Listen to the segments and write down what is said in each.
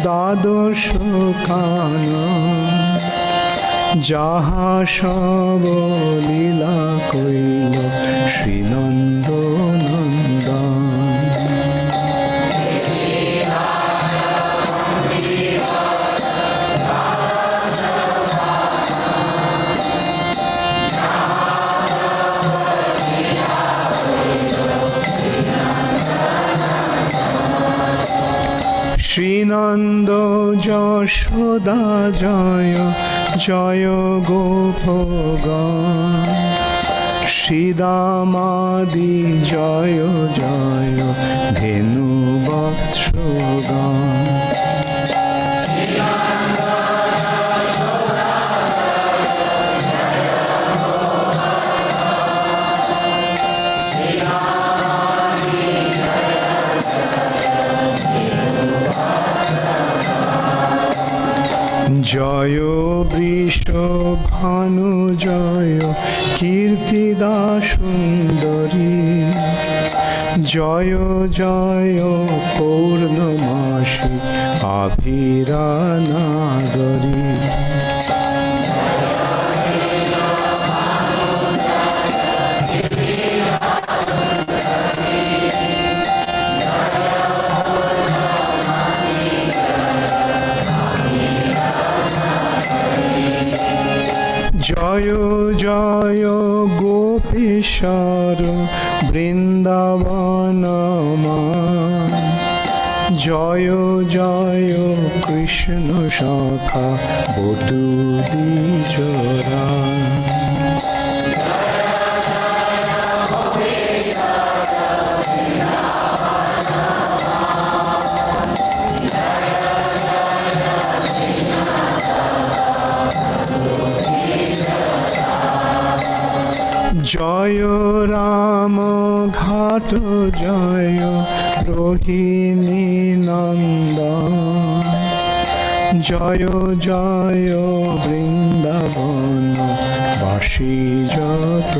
দ্বাদশ কানন যাহা সব লীলা কইল শ্রীনন্দ নন্দন। শ্রীনন্দ যশোদা জয় জয় গোপগণ, শ্রীদামাদি জয় জয় ধেনু বৎসগণ। জয় বৃষভানু জয় কীর্তিদা সুন্দরী, জয় জয় পূর্ণমাসী আভিরা নাগরী। জয় জয় গোপীশ্বর বৃন্দাবন, জয় জয় কৃষ্ণ সখা বটু দ্বিজরা। জয় রাম ঘাট জয় রোহিণী নন্দন, জয় জয় বৃন্দাবন বাসী যত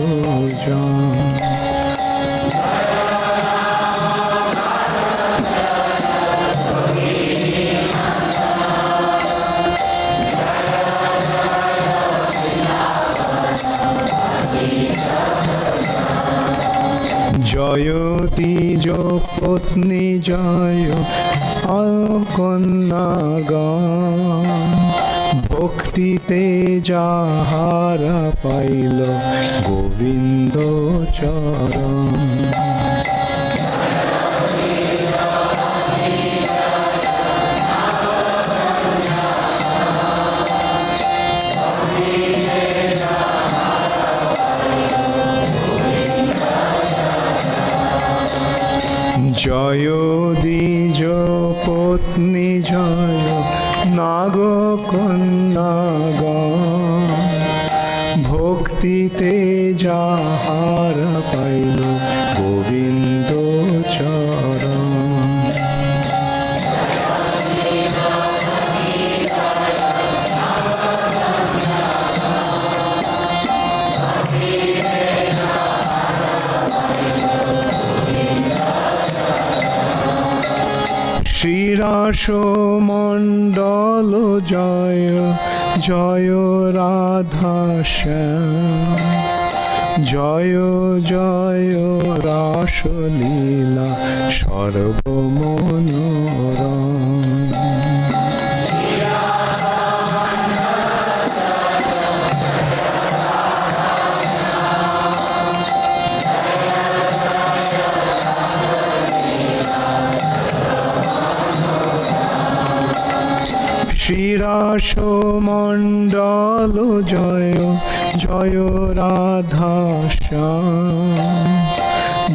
জন। জয় দ্বিজ পত্নী জয় কন্যাগণ, ভক্তিতে যাহারা পাইল গোবিন্দ চরণ। জয় দ্বিজ পত্নী জয় নাগ কন্যাগণ, ভক্তিতে যাহারা পাইল গোবিন্দ চরণ। শ্রীরাস মণ্ডল জয় জয় রাধা শ্যাম, জয় জয় রাসলীলা সর্বমনোরম। শ্রীরাস মণ্ডল জয় জয় রাধা শ্যাম,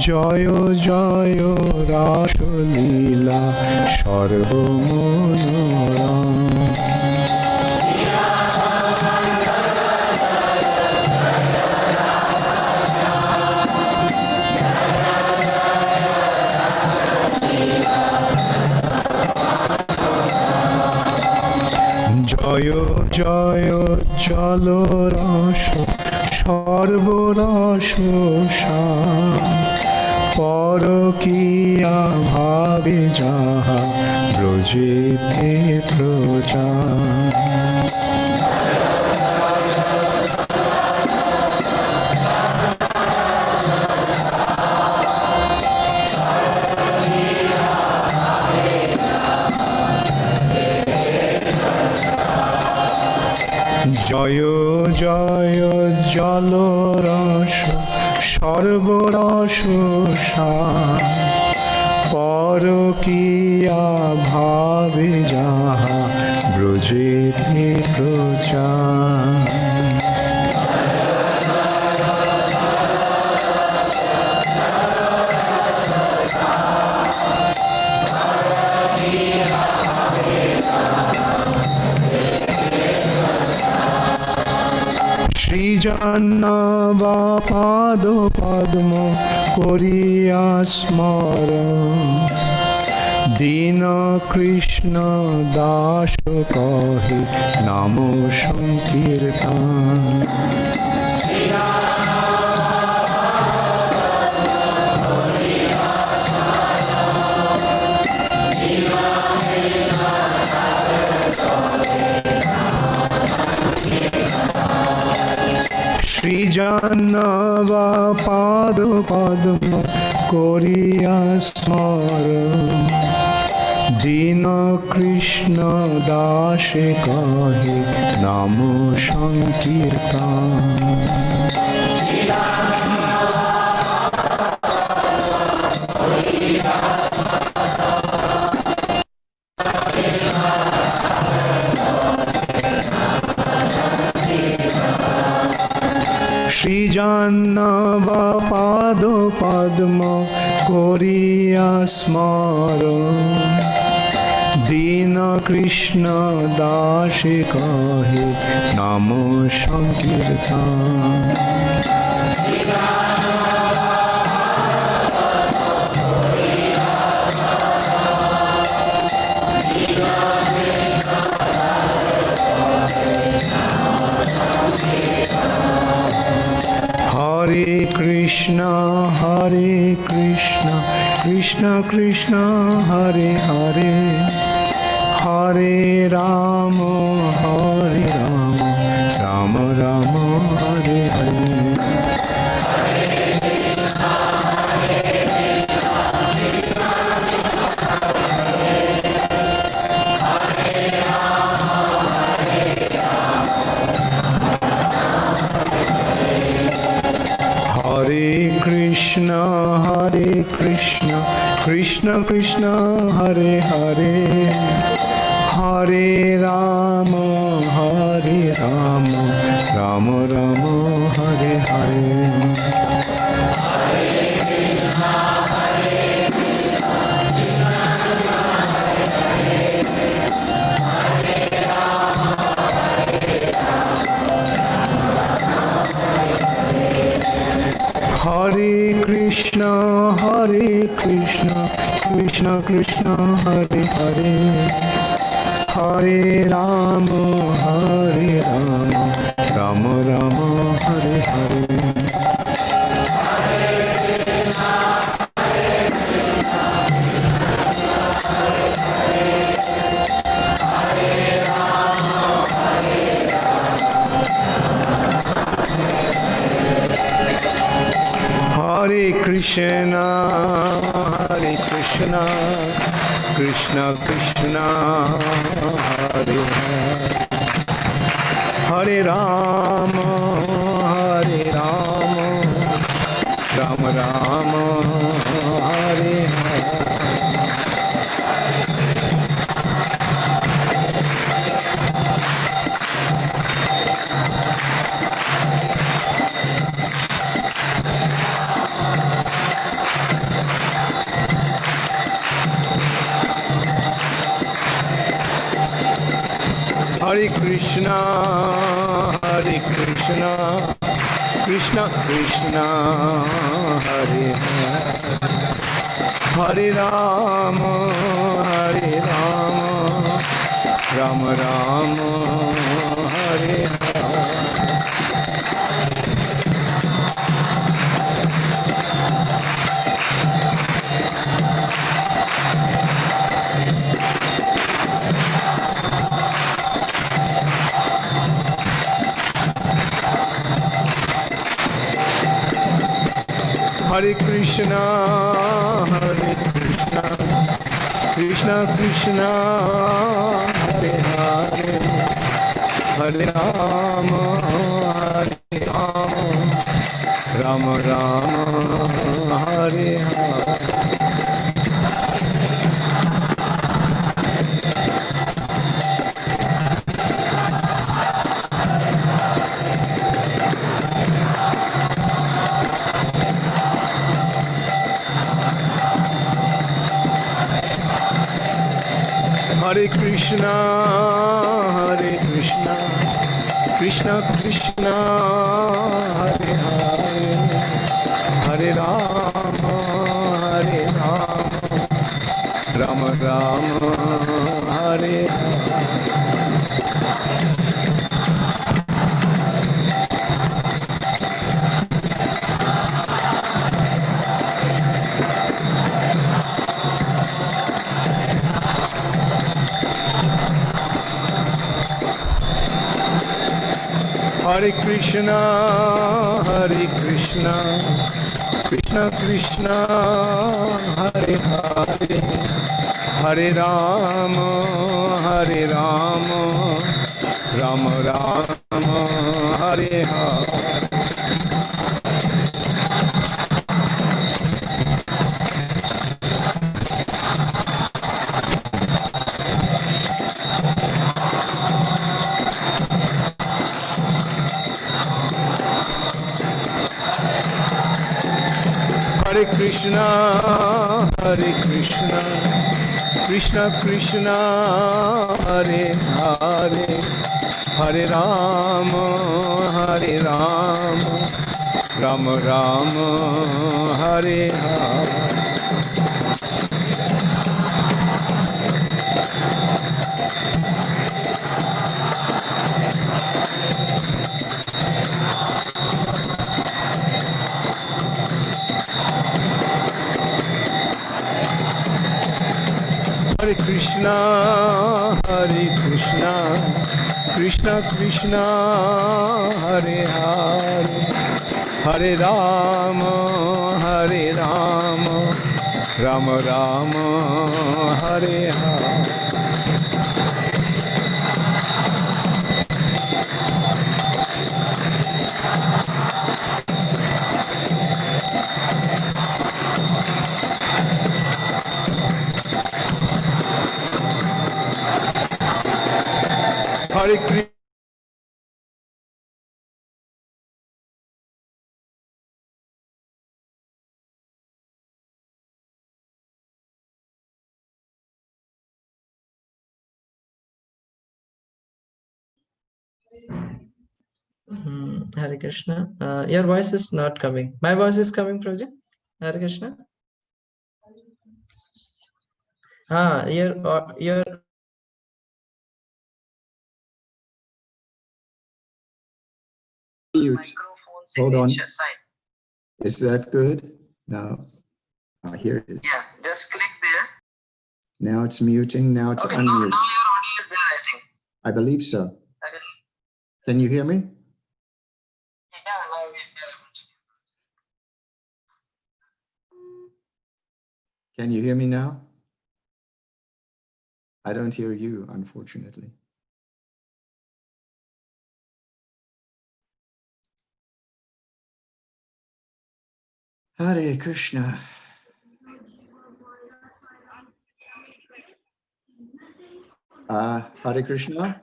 জয় জয় রাসলীলা সর্বমনোরম। জয় জয় জল রস সর্বরস পরকিয়া ভাবে যাহা ব্রজ ব্রজেতে প্রচার। জয় জয় জলরস সর্বরস সার, পরকীয়া ভাবে যাহা ব্রজেতে প্রচার। শ্রীজান্নাবা পাদ পদ্ম করিয়া স্মরণ, দীন কৃষ্ণ দাস কহে নাম সংকীর্তন। শ্রীজান্নাবা পাদ পদ্ম করিয়া স্মরণ, দীন কৃষ্ণ দাসে কহে নাম সংকীর্তন। শ্রীজান্নাবা পাদ পদ্ম করিয়া স্মরণ, দীন কৃষ্ণ দাসে কহে নাম সংকীর্তন। হরে কৃষ্ণ কৃষ্ণ কৃষ্ণ হরে হরে, হরে রাম রাম রাম হরে হরে। হরে কৃষ্ণ কৃষ্ণ কৃষ্ণ হরে হরে, হরে রাম রাম রাম হরে হরে। হরে কৃষ্ণ কৃষ্ণ কৃষ্ণ হরে হরে, হরে রাম রাম রাম হরে হরে। হরে Krishna Krishna Krishna Hare Hare Ram Ram Ram Hare Hare. Hare Krishna Krishna Krishna Hare Hare, Hare Rama Rama Rama Hare Hare. Hare Krishna, Krishna Krishna, Hare Hare, Hare Rama, Rama Rama, Hare Hare. Hare Krishna, Krishna Krishna, Hare Hare, Hare Rama, Rama Rama, Hare Hare. Hare Krishna, Krishna Krishna, Hare Hare, Hare Rama, Rama Rama, Hare Hare. Hare Krishna, Krishna Krishna, Hare Hare, Hare Rama, Rama Rama, Hare Hare. Hare Krishna, Krishna Krishna, Hare Hare, Hare Rama, Rama Rama, Hare Hare. Hare Krishna. Hare Krishna. Your voice is not coming. My voice is coming, Prabhuji. Hare Krishna. Your mute. Hold on. Is that good? No. Here it is. Yeah, just click there. Now it's muting. Now it's Okay, unmute. now your audio is there, I think. I believe so. Okay. Can you hear me? Yeah, now we Can you hear me now? I don't hear you, unfortunately. Hare Krishna. Hare Krishna.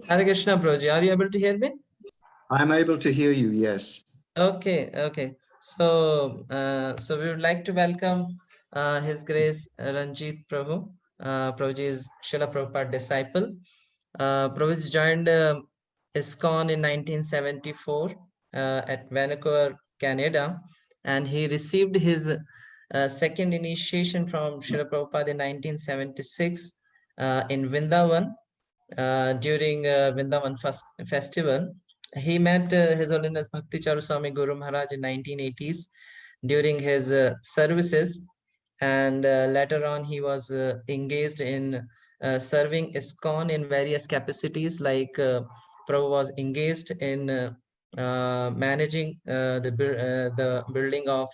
Hare Krishna, Prabhuji. Are you able to hear me? I'm able to hear you, yes. Okay. So, so we would like to welcome His Grace Ranjit Prabhu. Prabhuji is Srila Prabhupada disciple. Prabhuji joined ISKCON in 1974 at Vancouver, Canada, and he received his second initiation from Srila Prabhupada in 1976 in Vrindavan during Vrindavan festival. He met His Holiness Bhakti Charu Swami Guru Maharaj in 1980s during his services, and later on he was engaged in serving ISKCON in various capacities, like Prabhu was engaged in managing the building of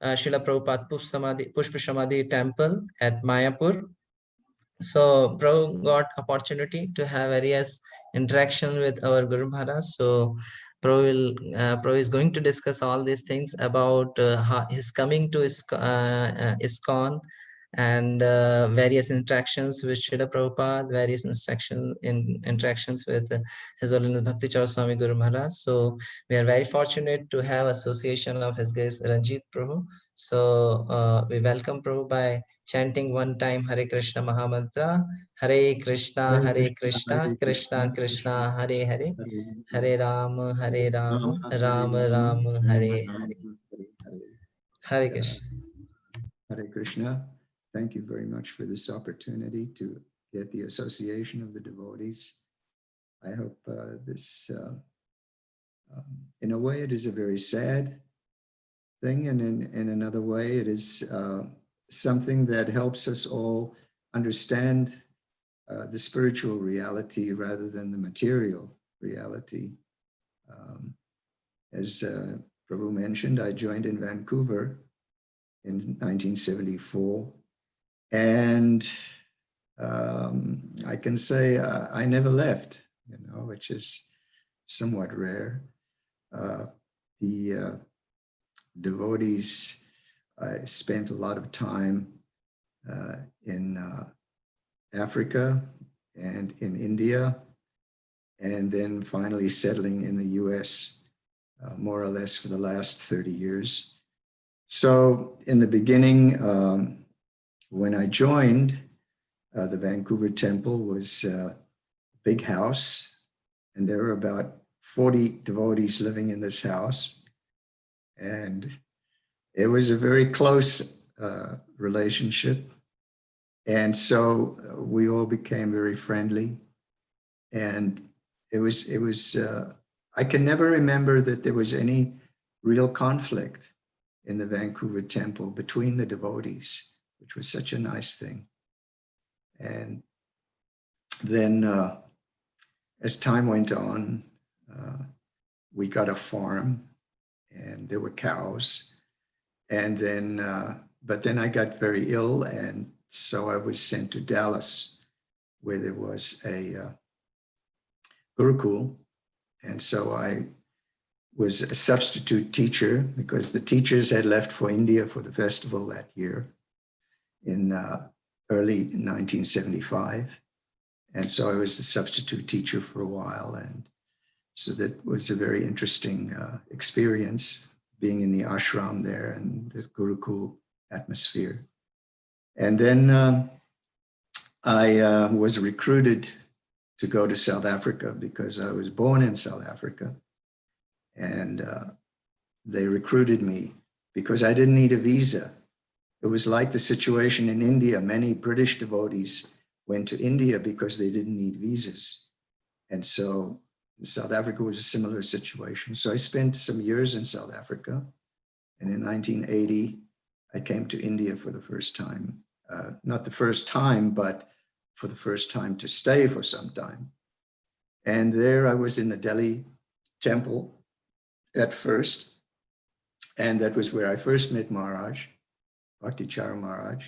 Srila Prabhupada Pushpa Samadhi temple at Mayapur. So Prabhu got opportunity to have various interaction with our Guru Maharaj. So Prabhu is going to discuss all these things about his coming to ISKCON, and various interactions with Srila Prabhupada, various interactions with His Holiness Bhakti Charu Swami Guru Maharaj. So we are very fortunate to have association of His Grace Ranjit Prabhu. So we welcome Prabhu by chanting one time Hare Krishna Mahamantra. Hare Krishna, Hare Krishna, Krishna Krishna, Hare Hare, Hare Rama, Hare Rama, Rama Rama, Hare Hare. Hare Krishna. Hare Krishna. Thank you very much for this opportunity to get the association of the devotees. I hope in a way, it is a very sad thing, and in another way, it is something that helps us all understand the spiritual reality rather than the material reality. As Prabhu mentioned, I joined in Vancouver in 1974, and I can say I never left, which is somewhat rare. The devotees, I spent a lot of time in Africa and in India, and then finally settling in the US, more or less for the last 30 years. So in the beginning, when I joined, the Vancouver temple was a big house, and there were about 40 devotees living in this house. And it was a very close relationship. And so we all became very friendly. And it was I can never remember that there was any real conflict in the Vancouver temple between the devotees, which was such a nice thing. And then as time went on, we got a farm, and there were cows. And then, but then I got very ill, and so I was sent to Dallas, where there was a Gurukul. And so I was a substitute teacher because the teachers had left for India for the festival that year in early 1975. And so I was the substitute teacher for a while. And so that was a very interesting experience, being in the ashram there and the Gurukul atmosphere. And then I was recruited to go to South Africa because I was born in South Africa. And they recruited me because I didn't need a visa. It was like the situation in India. Many British devotees went to India because they didn't need visas. And so South Africa was a similar situation. So I spent some years in South Africa. And in 1980, I came to India for the first time. Not the first time, but for the first time to stay for some time. And there I was in the Delhi temple at first. And that was where I first met Maharaj, Bhakti Charu Maharaj.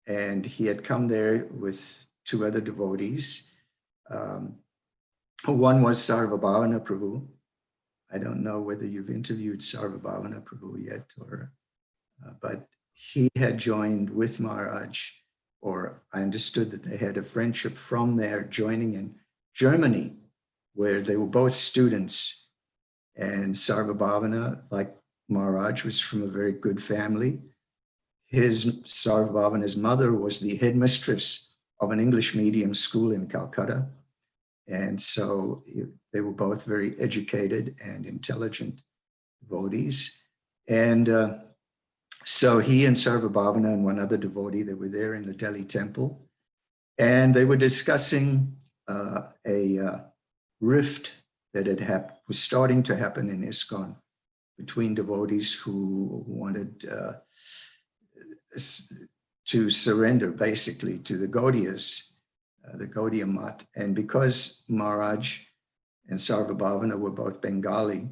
And he had come there with two other devotees. One was Sarvabhavana Prabhu. I don't know whether you've interviewed Sarvabhavana Prabhu yet, but he had joined with Maharaj, or I understood that they had a friendship from there, joining in Germany, where they were both students. And Sarvabhavana, like Maharaj, was from a very good family. Sarvabhavana's mother was the headmistress of an English medium school in Calcutta. And so they were both very educated and intelligent devotees. And so he and Sarvabhavana and one other devotee, they were there in the Delhi temple. And they were discussing a rift that was starting to happen in ISKCON between devotees who wanted to surrender basically to the Gaudiyas, the Gaudiya Mat. And because Maharaj and Sarvabhavana were both Bengali,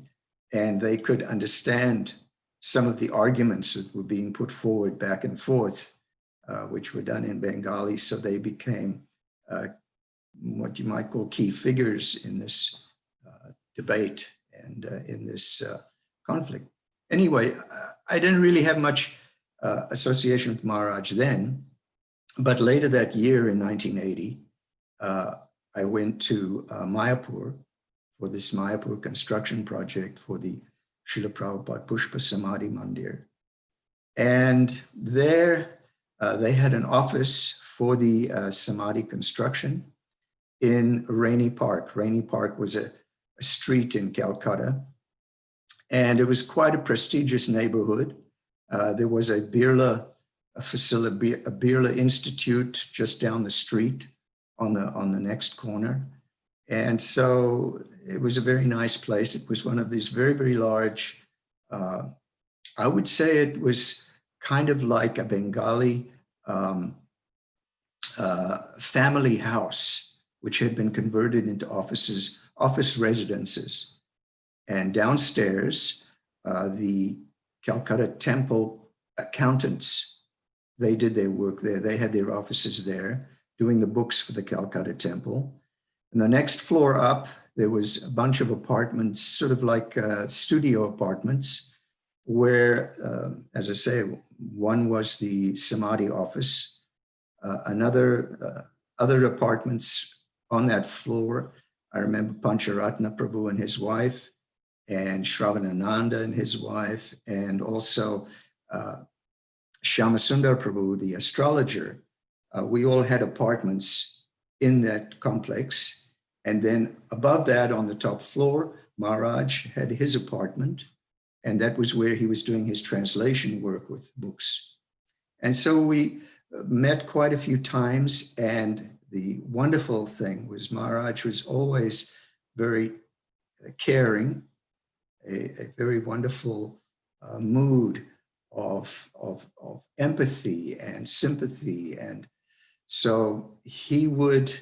and they could understand some of the arguments that were being put forward back and forth, which were done in Bengali. So they became what you might call key figures in this debate and in this conflict. Anyway, I didn't really have much association with Maharaj then, but later that year in 1980, I went to Mayapur for this Mayapur construction project for the Srila Prabhupada Pushpa Samadhi Mandir. And there they had an office for the Samadhi construction in Rainey Park. Rainey Park was a street in Calcutta, and it was quite a prestigious neighborhood. There was a Birla facility, a Birla Institute just down the street on the next corner. And so it was a very nice place. It was one of these very, very large, I would say it was kind of like a Bengali family house, which had been converted into office residences. And downstairs, the Calcutta Temple accountants, they did their work there. They had their offices there, doing the books for the Calcutta Temple. And the next floor up, there was a bunch of apartments, sort of like studio apartments, where, as I say, one was the Samadhi office, other apartments on that floor. I remember Pancharatna Prabhu and his wife, and Shravanananda and his wife, and also Shyamasundar Prabhu, the astrologer. We all had apartments in that complex. And then above that, on the top floor, Maharaj had his apartment, and that was where he was doing his translation work with books. And so we met quite a few times, and the wonderful thing was Maharaj was always very caring, a very wonderful mood of empathy and sympathy. And so he would,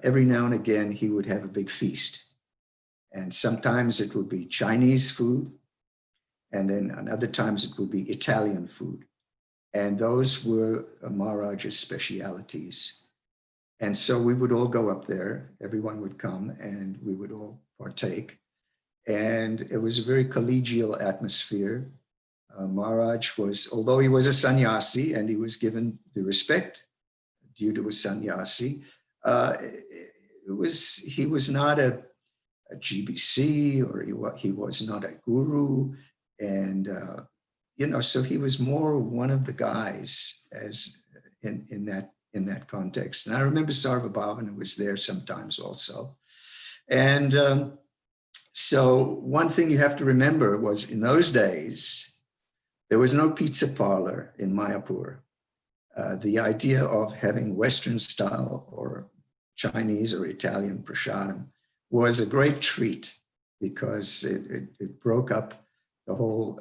every now and again, he would have a big feast. And sometimes it would be Chinese food, and then on other times it would be Italian food. And those were Maharaj's specialities. And so we would all go up there, everyone would come, and we would all partake. And it was a very collegial atmosphere. Maharaj was, although he was a sannyasi and he was given the respect due to a sannyasi, he was not a GBC, or he was not a guru. And, so he was more one of the guys as in that context. And I remember Sarvabhavana was there sometimes also. And so one thing you have to remember was, in those days, there was no pizza parlor in Mayapur. The idea of having Western style or Chinese or Italian prasadam was a great treat, because it broke up the whole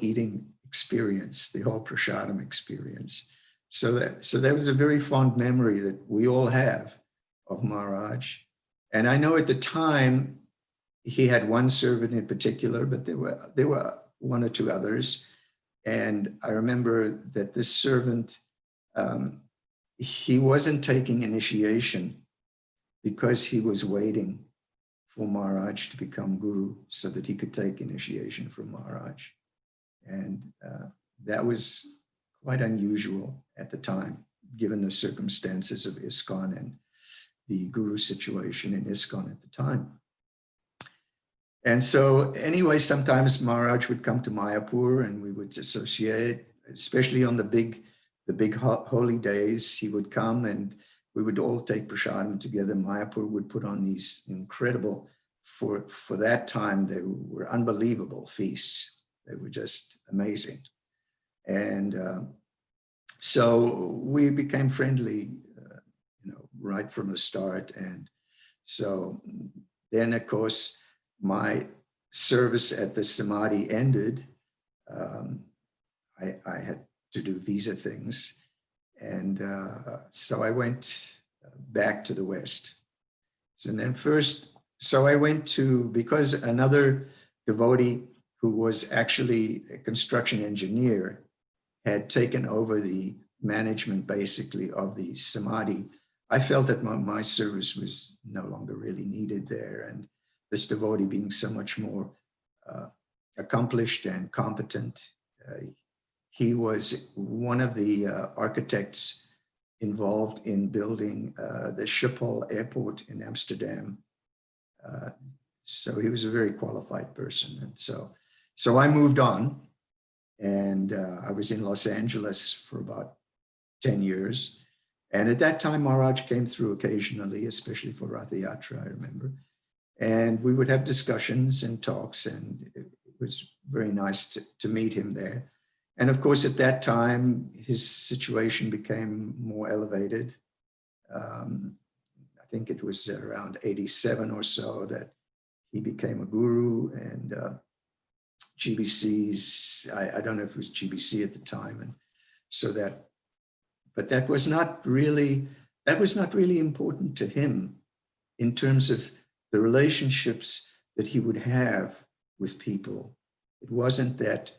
eating experience, the whole prasadam experience. So there was a very fond memory that we all have of Maharaj. And I know at the time he had one servant in particular, but there were one or two others. And I remember that this servant, he wasn't taking initiation because he was waiting for Maharaj to become guru so that he could take initiation from Maharaj. And that was quite unusual at the time, given the circumstances of ISKCON and the guru situation in ISKCON at the time. And so anyway, sometimes Maharaj would come to Mayapur and we would associate, especially on the big holy days. He would come and we would all take prasadam together. Mayapur would put on these incredible, for that time, they were unbelievable feasts. They were just amazing. And so we became friendly, right from the start. And so then, of course, my service at the Samadhi ended. I had to do visa things. And so I went back to the West. So then first so I went to, because another devotee who was actually a construction engineer had taken over the management basically of the Samadhi, I felt that my service was no longer really needed there. And this devotee being so much more accomplished and competent, he was one of the architects involved in building the Schiphol airport in Amsterdam. So he was a very qualified person. And so I moved on, and I was in Los Angeles for about 10 years. And at that time, Maharaj came through occasionally, especially for Rath Yatra, I remember. And we would have discussions and talks, and it was very nice to meet him there. And of course, at that time, his situation became more elevated. I think it was around 87 or so that he became a guru, and GBC's, I don't know if it was GBC at the time. And so that, but that was not really important to him in terms of the relationships that he would have with people. It wasn't that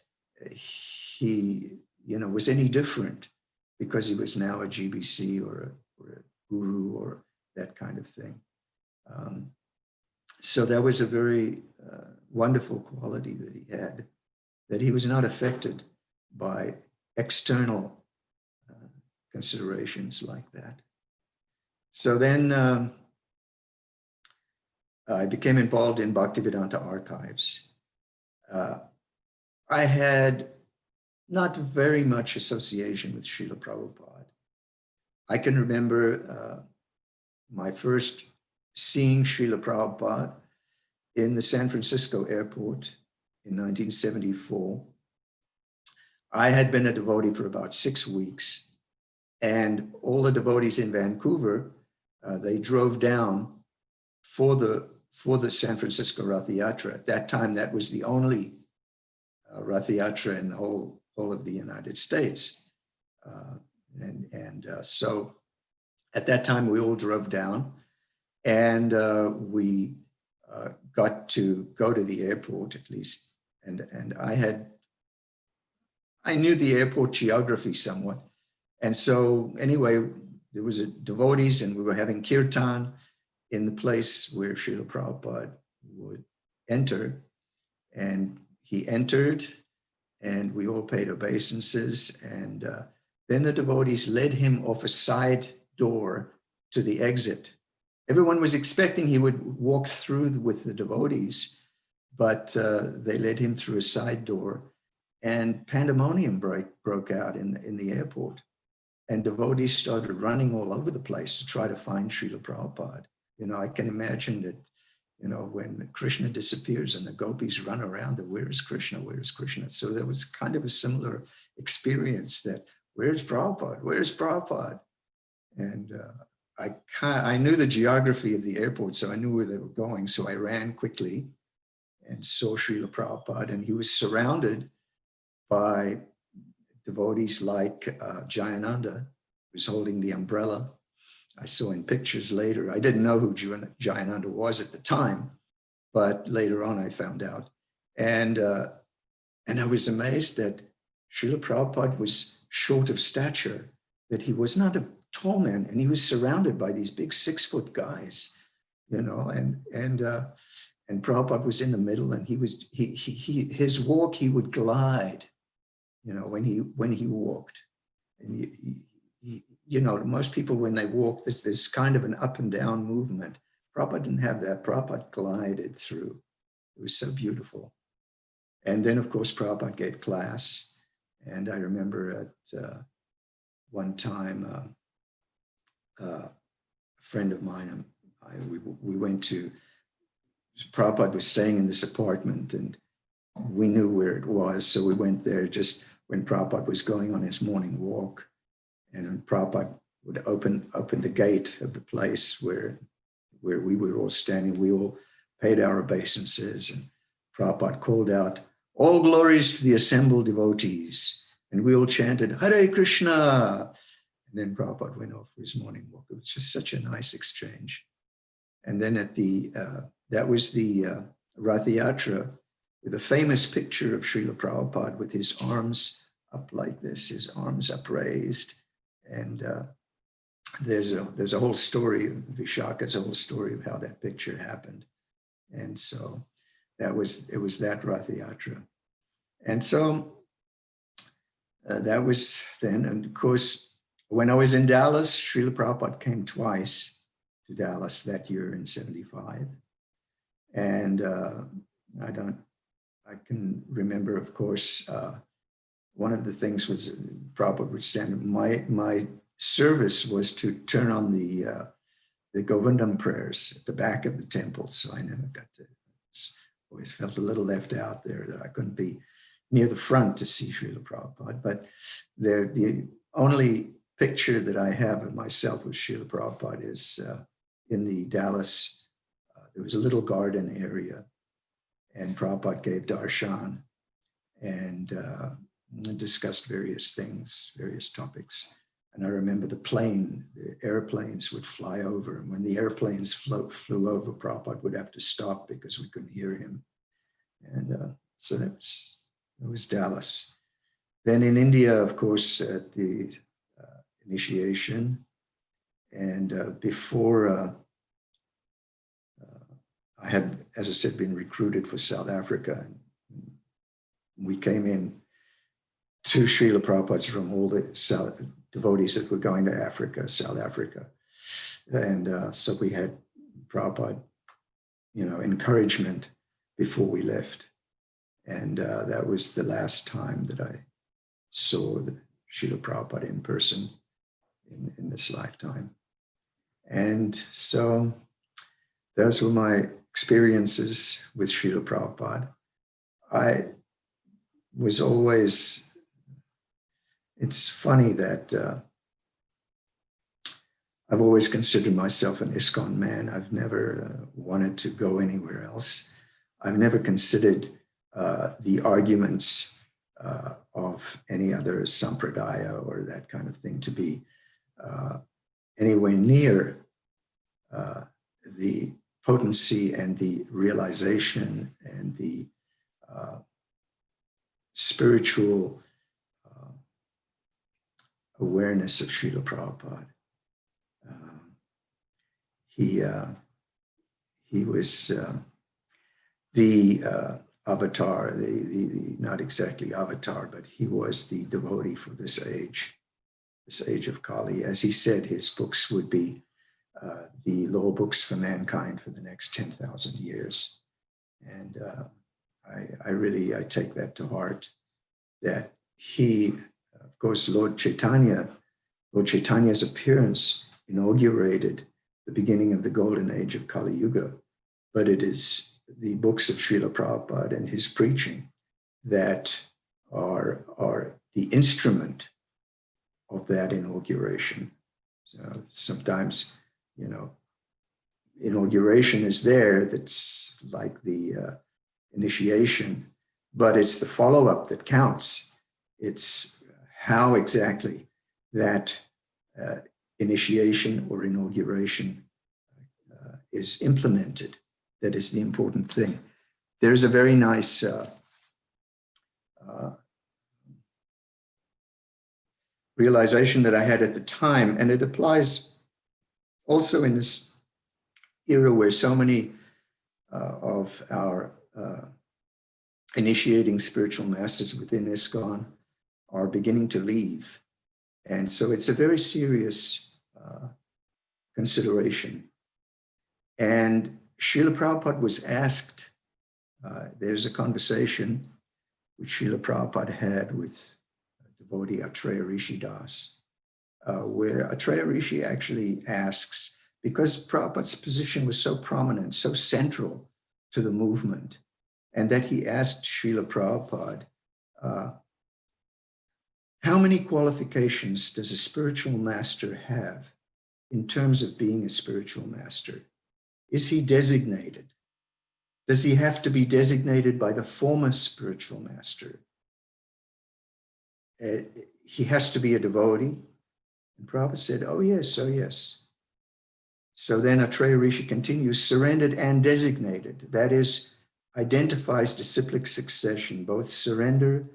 he, was any different because he was now a GBC or a guru or that kind of thing. So that was a very wonderful quality that he had, that he was not affected by external considerations like that. So then I became involved in Bhaktivedanta archives. I had not very much association with Srila Prabhupada. I can remember my first seeing Srila Prabhupada in the San Francisco airport in 1974. I had been a devotee for about 6 weeks, and all the devotees in Vancouver, they drove down for the San Francisco Rath Yatra. At that time, that was the only Rath Yatra in the whole of the United States. So at that time, we all drove down, and we got to go to the airport at least. And I knew the airport geography somewhat. And so anyway, there was devotees, and we were having kirtan in the place where Srila Prabhupada would enter. And he entered, and we all paid obeisances. And then the devotees led him off a side door to the exit. Everyone was expecting he would walk through with the devotees, but they led him through a side door, and pandemonium broke out in the airport. And devotees started running all over the place to try to find Srila Prabhupada. I can imagine that, when Krishna disappears and the gopis run around, where is Krishna? Where is Krishna? So there was kind of a similar experience that, where's Prabhupada? Where's Prabhupada? And I knew the geography of the airport, so I knew where they were going. So I ran quickly and saw Srila Prabhupada, and he was surrounded by devotees like Jayananda, who was holding the umbrella. I saw in pictures later. I didn't know who Jayananda was at the time, but later on I found out. And I was amazed that Srila Prabhupada was short of stature, that he was not a tall man, and he was surrounded by these big 6-foot guys, and Prabhupada was in the middle, and his walk, he would glide, when he walked. And most people, when they walk, there's kind of an up and down movement. Prabhupada didn't have that. Prabhupada glided through. It was so beautiful. And then, of course, Prabhupada gave class. And I remember at one time, a friend of mine, we went to, Prabhupada was staying in this apartment, and we knew where it was. So we went there just when Prabhupada was going on his morning walk. And Prabhupada would open the gate of the place where we were all standing. We all paid our obeisances, and Prabhupada called out, "All glories to the assembled devotees." And we all chanted, "Hare Krishna." And then Prabhupada went off for his morning walk. It was just such a nice exchange. And then at the that was the Rath Yatra, with a famous picture of Srila Prabhupada with his arms up like this, his arms upraised. And there's a whole story, Vishaka's a whole story of how that picture happened. And so it was that Rath Yatra. And so that was then. And of course, when I was in Dallas, Srila Prabhupada came twice to Dallas that year in 75. And I can remember, of course, one of the things was Prabhupada would send, my service was to turn on the Govindam prayers at the back of the temple. So I never got to, always felt a little left out there, that I couldn't be near the front to see Srila Prabhupada. But the only picture that I have of myself with Srila Prabhupada is in the Dallas, there was a little garden area, and Prabhupada gave darshan and discussed various things, various topics. And I remember the airplanes would fly over. And when the airplanes flew over, Prabhupada would have to stop because we couldn't hear him. And so that was Dallas. Then in India, of course, at the initiation. And before I had, as I said, been recruited for South Africa. And we came in to Srila Prabhupada's room, all the devotees that were going to Africa, South Africa. And so we had Prabhupada, encouragement before we left. And that was the last time that I saw the Srila Prabhupada in person in this lifetime. And so those were my experiences with Srila Prabhupada. I was always, it's funny that I've always considered myself an ISKCON man. I've never wanted to go anywhere else. I've never considered the arguments of any other sampradaya or that kind of thing to be anywhere near the potency and the realization and the spiritual awareness of Srila Prabhupada. He was the avatar, the not exactly avatar, but he was the devotee for this age of Kali. As he said, his books would be the law books for mankind for the next 10,000 years. And I take that to heart, that he, of course, Lord Chaitanya's appearance inaugurated the beginning of the golden age of Kali Yuga, but it is the books of Srila Prabhupada and his preaching that are the instrument of that inauguration. So sometimes, inauguration is there, that's like the initiation, but it's the follow-up that counts. It's how exactly that initiation or inauguration is implemented that is the important thing. There's a very nice realization that I had at the time, and it applies also in this era where so many of our initiating spiritual masters within ISKCON are beginning to leave. And so it's a very serious consideration. And Srila Prabhupada was asked, there's a conversation which Srila Prabhupada had with devotee Atreya Rishi Das, where Atreya Rishi actually asks, because Prabhupada's position was so prominent, so central to the movement, and that he asked Srila Prabhupada, how many qualifications does a spiritual master have in terms of being a spiritual master? Is he designated? Does he have to be designated by the former spiritual master? He has to be a devotee? And Prabhupada said, oh yes, oh yes. So then Atreya Rishi continues, surrendered and designated. That is, identifies disciplic succession, both surrender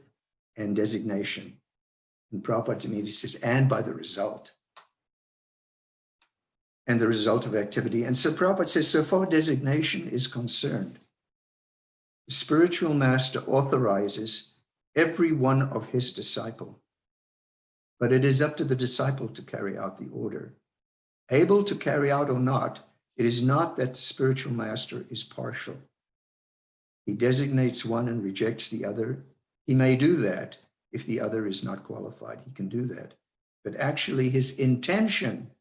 and designation. And Prabhupada immediately says, and by the result. And the result of activity. And so Prabhupada says, so far designation is concerned, the spiritual master authorizes every one of his disciple, but it is up to the disciple to carry out the order. Able to carry out or not, it is not that the spiritual master is partial. He designates one and rejects the other. He may do that if the other is not qualified. He can do that. But actually his intention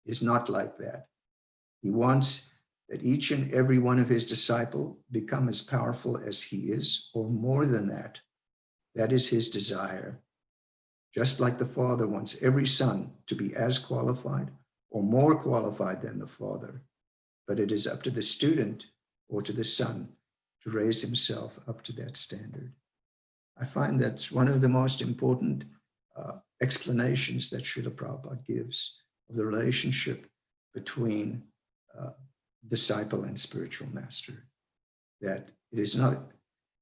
is not like that. He wants that each and every one of his disciples become as powerful as he is, or more than that. That is his desire. Just like the Father wants every son to be as qualified or more qualified than the Father, but it is up to the student or to the son to raise himself up to that standard. I find that's one of the most important explanations that Srila Prabhupada gives of the relationship between disciple and spiritual master. That it is not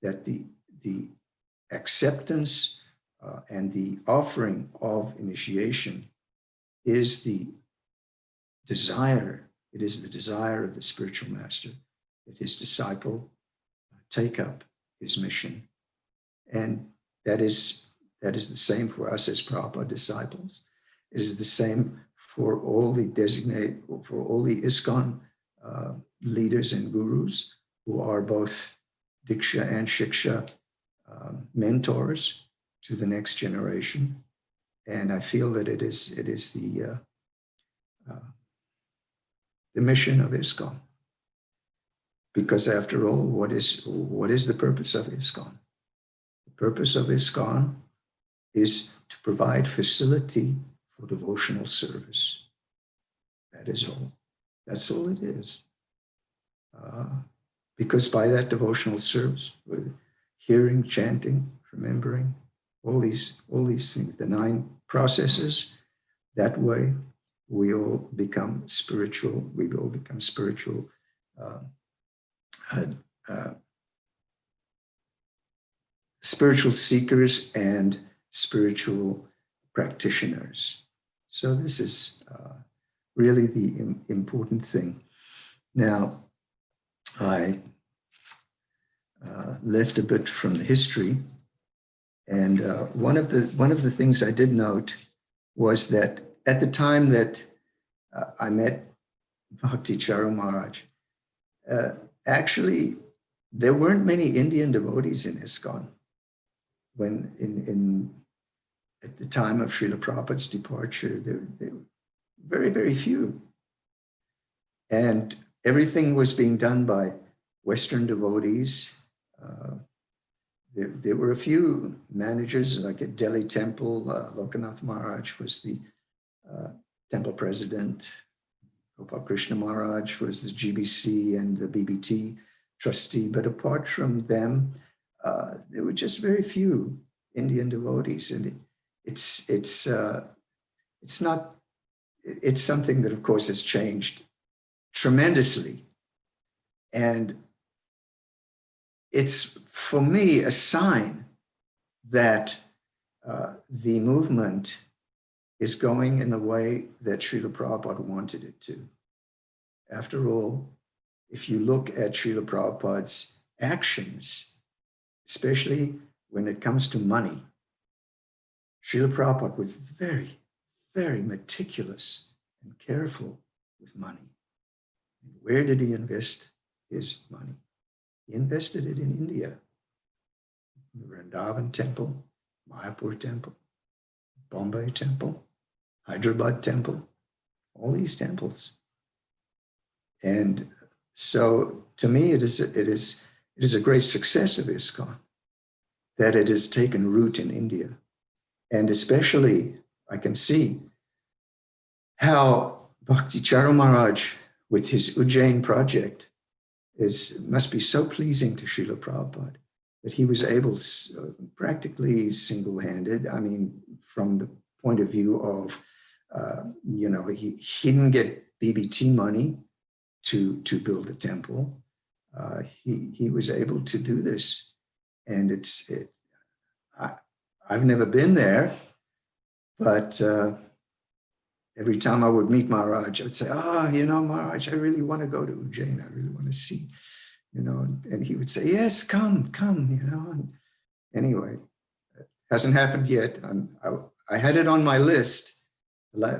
that the acceptance and the offering of initiation is the desire. It is the desire of the spiritual master that his disciple take up his mission. And that is the same for us as Prabhupada disciples. It is the same for all the ISKCON leaders and gurus who are both Diksha and Shiksha mentors to the next generation. And I feel that it is the mission of ISKCON. Because after all, what is the purpose of ISKCON? The purpose of ISKCON is to provide facility for devotional service. That is all. That's all it is. Because by that devotional service, with hearing, chanting, remembering, all these things, the 9 processes, that way we all become spiritual. We all become spiritual spiritual seekers and spiritual practitioners. So this is really the important thing. Now, I left a bit from the history, and one of the things I did note was that at the time that I met Bhakti Charu Maharaj, actually there weren't many Indian devotees in ISKCON when at the time of Srila Prabhupada's departure. There were very, very few. And everything was being done by Western devotees. There were a few managers, like at Delhi Temple. Lokanath Maharaj was the temple president. Gopal Krishna Maharaj was the GBC and the BBT trustee. But apart from them, there were just very few Indian devotees. And it's something that, of course, has changed tremendously. And it's, for me, a sign that the movement is going in the way that Srila Prabhupada wanted it to. After all, if you look at Srila Prabhupada's actions, especially when it comes to money, Srila Prabhupada was very, very meticulous and careful with money. And where did he invest his money? He invested it in India. The Vrindavan Temple, Mayapur Temple, Bombay Temple, Hyderabad Temple, all these temples. And so to me, it is a great success of ISKCON that it has taken root in India. And especially, I can see how Bhakti Charu Maharaj, with his Ujjain project, must be so pleasing to Srila Prabhupada that he was able, practically single-handed, I mean, from the point of view of, he didn't get BBT money to build the temple. He was able to do this. And I've never been there, but every time I would meet Maharaj, I would say, Maharaj, I really want to go to Ujjain. I really want to see, and he would say, yes, come, and anyway, it hasn't happened yet. I had it on my list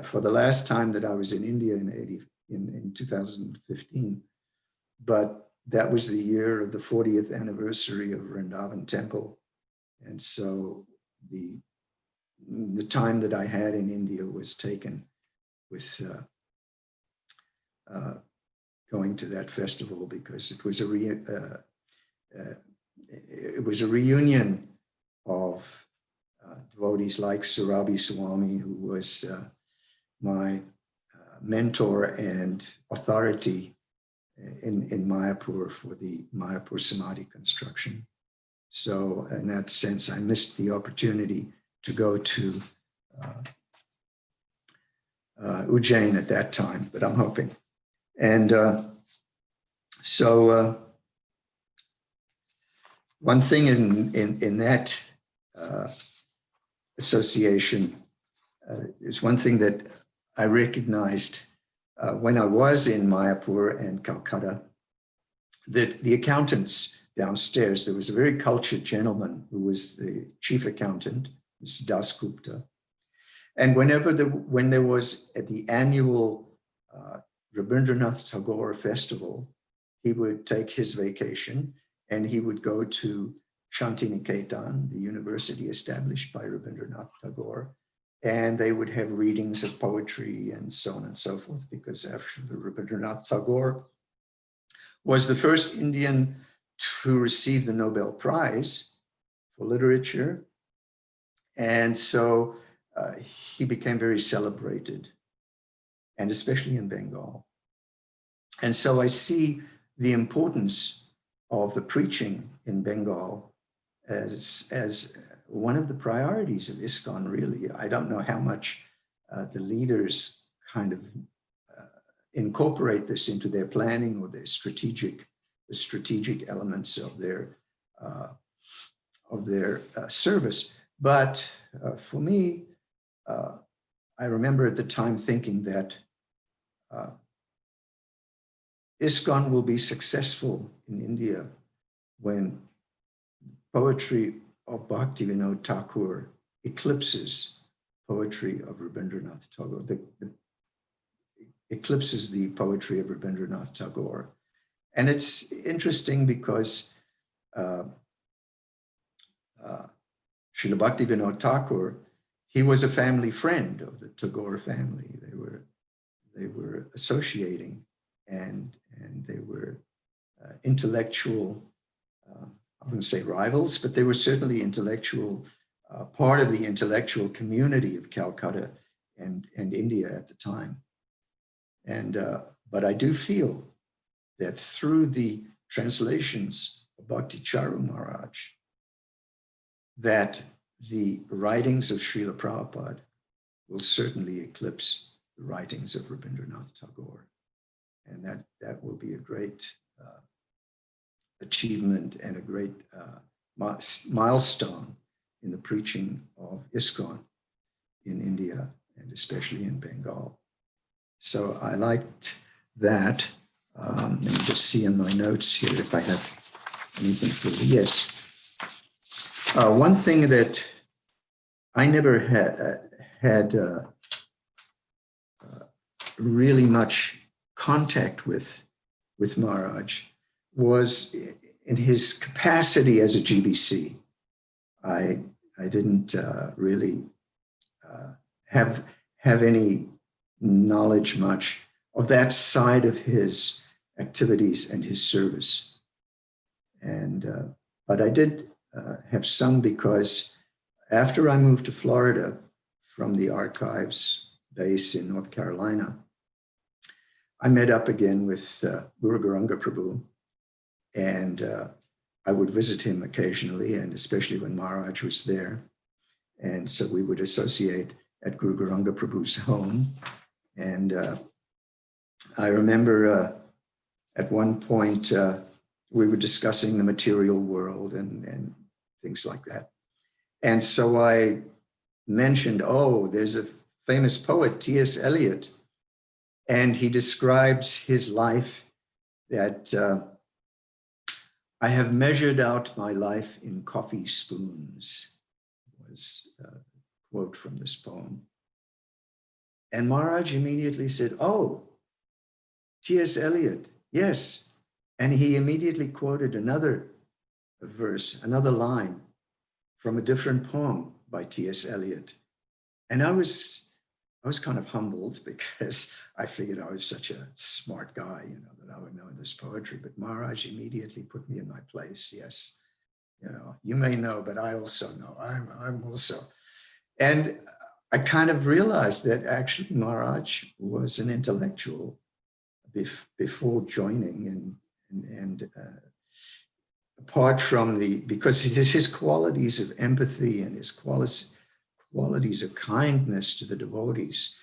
for the last time that I was in India in 2015, but that was the year of the 40th anniversary of Vrindavan Temple. And so the time that I had in India was taken with going to that festival, because it was a reunion of devotees like Surabi Swami, who was my mentor and authority in Mayapur for the Mayapur Samadhi construction. So in that sense, I missed the opportunity to go to Ujjain at that time, but I'm hoping. And so one thing in that association is one thing that I recognized when I was in Mayapur and Calcutta, that the accountants downstairs, there was a very cultured gentleman who was the chief accountant, Mr. Das Gupta. And when there was at the annual Rabindranath Tagore festival, he would take his vacation and he would go to Shantiniketan, the university established by Rabindranath Tagore, and they would have readings of poetry and so on and so forth, because after Rabindranath Tagore was the first Indian to receive the Nobel Prize for literature. And so he became very celebrated, and especially in Bengal. And so I see the importance of the preaching in Bengal as one of the priorities of ISKCON, really. I don't know how much the leaders kind of incorporate this into their planning or the strategic elements of their service. But for me, I remember at the time thinking that ISKCON will be successful in India when poetry of Bhaktivinoda Thakur eclipses poetry of Rabindranath Tagore, eclipses the poetry of Rabindranath Tagore. And it's interesting because Srila Bhaktivinoda Thakur, he was a family friend of the Tagore family. They were associating, and they were intellectual, I wouldn't say rivals, but they were certainly intellectual, part of the intellectual community of Calcutta and India at the time. And but I do feel that through the translations of Bhakti Charu Maharaj, that the writings of Srila Prabhupada will certainly eclipse the writings of Rabindranath Tagore. And that will be a great achievement and a great milestone in the preaching of ISKCON in India, and especially in Bengal. So I liked that. Let me just see in my notes here if I have anything for you. Yes. One thing that I never had really much contact with Maharaj was in his capacity as a GBC. I didn't really have any knowledge much of that side of his activities and his service. And but I did have some, because after I moved to Florida from the archives base in North Carolina, I met up again with Guru Garanga Prabhu, and I would visit him occasionally, and especially when Maharaj was there. And so we would associate at Guru Garanga Prabhu's home. And I remember at one point we were discussing the material world and things like that. And so I mentioned, oh, there's a famous poet, T.S. Eliot, and he describes his life that I have measured out my life in coffee spoons, was a quote from this poem. And Maharaj immediately said, oh, T.S. Eliot, yes. And he immediately quoted another verse, another line from a different poem by T.S. Eliot. And I was kind of humbled because I figured I was such a smart guy, you know, that I would know this poetry. But Maharaj immediately put me in my place. Yes, you know, you may know, but I also know. I'm also. And I kind of realized that actually Maharaj was an intellectual before joining, and apart from because his qualities of empathy and his qualities of kindness to the devotees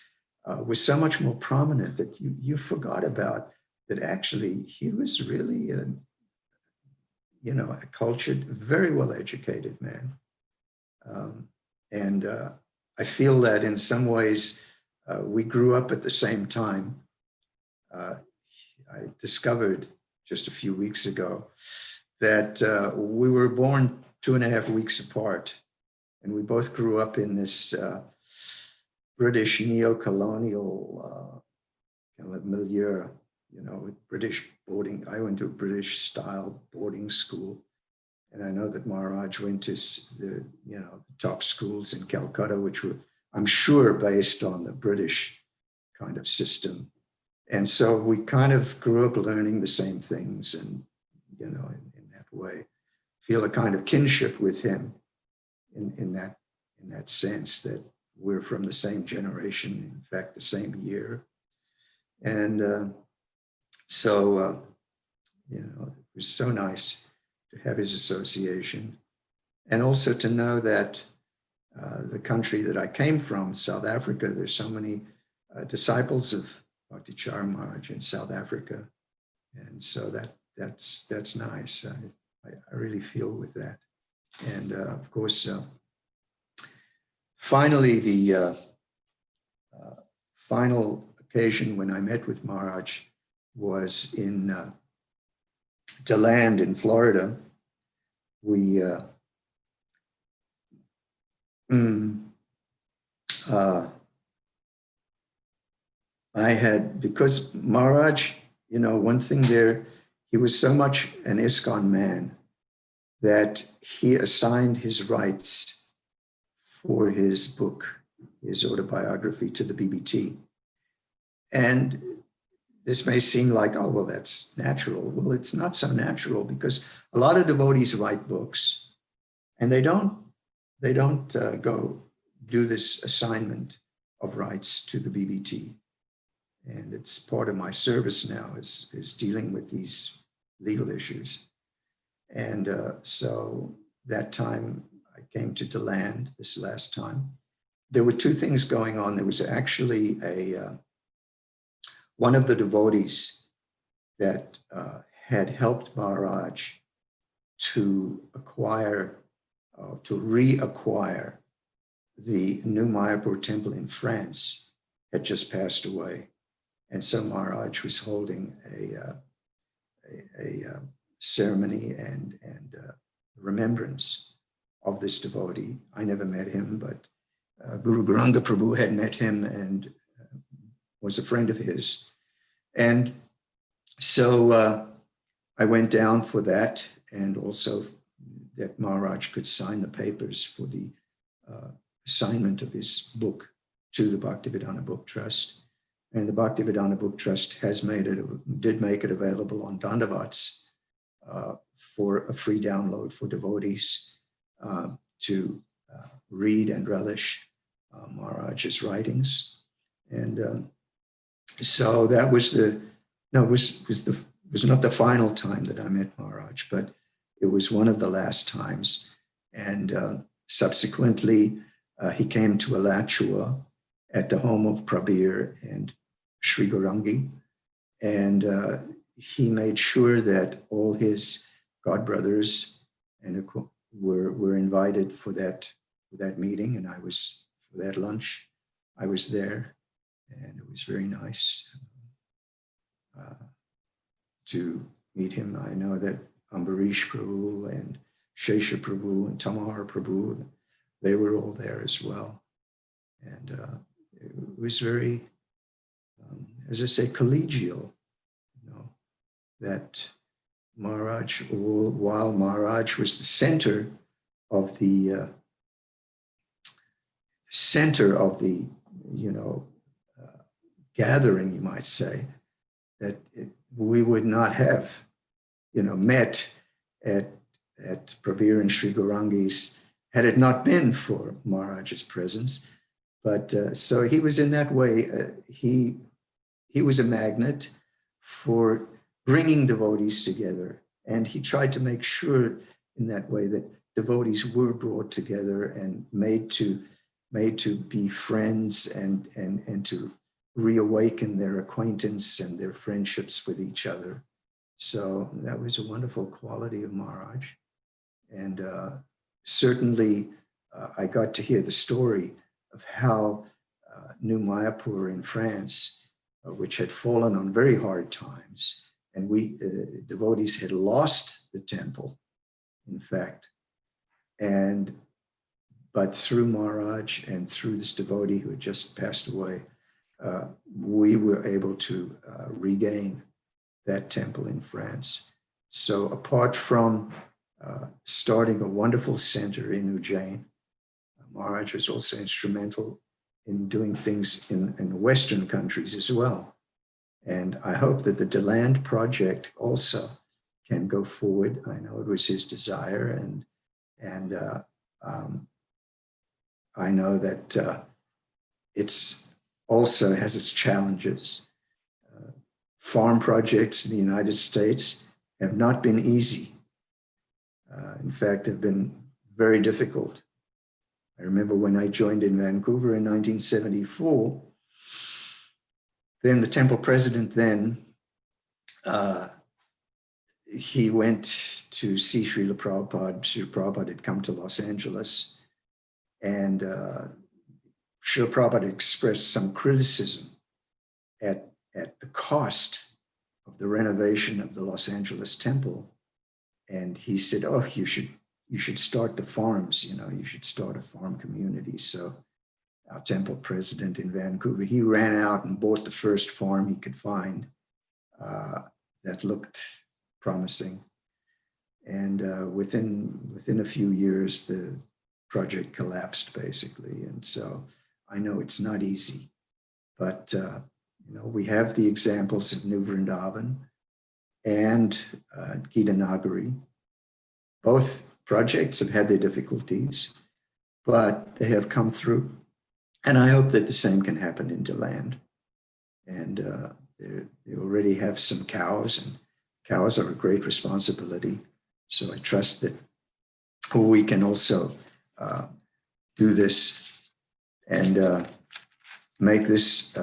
was so much more prominent that you forgot about that. Actually, he was really a cultured, very well educated man, and I feel that in some ways we grew up at the same time. I discovered just a few weeks ago that we were born 2.5 weeks apart, and we both grew up in this British neo-colonial kind of milieu, you know, British boarding. I went to a British style boarding school, and I know that Maharaj went to the top schools in Calcutta, which were, I'm sure, based on the British kind of system. And so we kind of grew up learning the same things, and, you know, in that way, feel a kind of kinship with him in that sense that we're from the same generation, in fact, the same year. And so it was so nice to have his association, and also to know that the country that I came from, South Africa, there's so many disciples of Bhakti Charu Maharaj in South Africa, and so that's nice. I really feel with that, and of course, finally, the final occasion when I met with Maharaj was in DeLand in Florida. We I had, because Maharaj, you know, one thing there, he was so much an ISKCON man that he assigned his rights for his book, his autobiography, to the BBT. And this may seem like, oh, well, that's natural. Well, it's not so natural, because a lot of devotees write books and they don't go do this assignment of rights to the BBT. And it's part of my service now is dealing with these legal issues. And so that time I came to DeLand this last time. There were two things going on. There was actually one of the devotees that had helped Maharaj to reacquire the new Mayapur temple in France had just passed away. And so Maharaj was holding a ceremony and remembrance of this devotee. I never met him, but Guru Garanga Prabhu had met him and was a friend of his. And so I went down for that, and also that Maharaj could sign the papers for the assignment of his book to the Bhaktivedanta Book Trust. And the Bhaktivedanta Book Trust did make it available on Dandavats for a free download for devotees to read and relish Maharaj's writings. And so that was was not the final time that I met Maharaj, but it was one of the last times. And subsequently, he came to Alachua at the home of Prabir and Sri Gaurangi. And he made sure that all his godbrothers were invited for that meeting, and I was for that lunch. I was there, and it was very nice to meet him. I know that Ambarish Prabhu and Shesha Prabhu and Tamar Prabhu, they were all there as well. And it was very, as I say, collegial, that Maharaj, while Maharaj was the center of the gathering, you might say, that we would not have, met at Prabir and Sri Gaurangi's had it not been for Maharaj's presence. But so he was in that way, he was a magnet for bringing devotees together. And he tried to make sure in that way that devotees were brought together and made to be friends and to reawaken their acquaintance and their friendships with each other. So that was a wonderful quality of Maharaj. And certainly I got to hear the story of how New Mayapur in France, which had fallen on very hard times, and devotees had lost the temple, in fact. But through Maharaj and through this devotee who had just passed away, we were able to regain that temple in France. So apart from starting a wonderful center in Ujjain, Maharaj was also instrumental in doing things in the Western countries as well. And I hope that the DeLand project also can go forward. I know it was his desire, and I know that it's also has its challenges. Farm projects in the United States have not been easy. In fact, have been very difficult. I remember when I joined in Vancouver in 1974, then the temple president he went to see Srila Prabhupada. Srila Prabhupada had come to Los Angeles, and Srila Prabhupada expressed some criticism at the cost of the renovation of the Los Angeles temple. And he said, oh, you should start the farms, you should start a farm community. So our temple president in Vancouver, he ran out and bought the first farm he could find that looked promising. And within a few years, the project collapsed, basically. And so I know it's not easy, but we have the examples of New Vrindavan and Gita Nagari. Both projects have had their difficulties, but they have come through. And I hope that the same can happen in DeLand. And they already have some cows, and cows are a great responsibility. So I trust that we can also do this and make this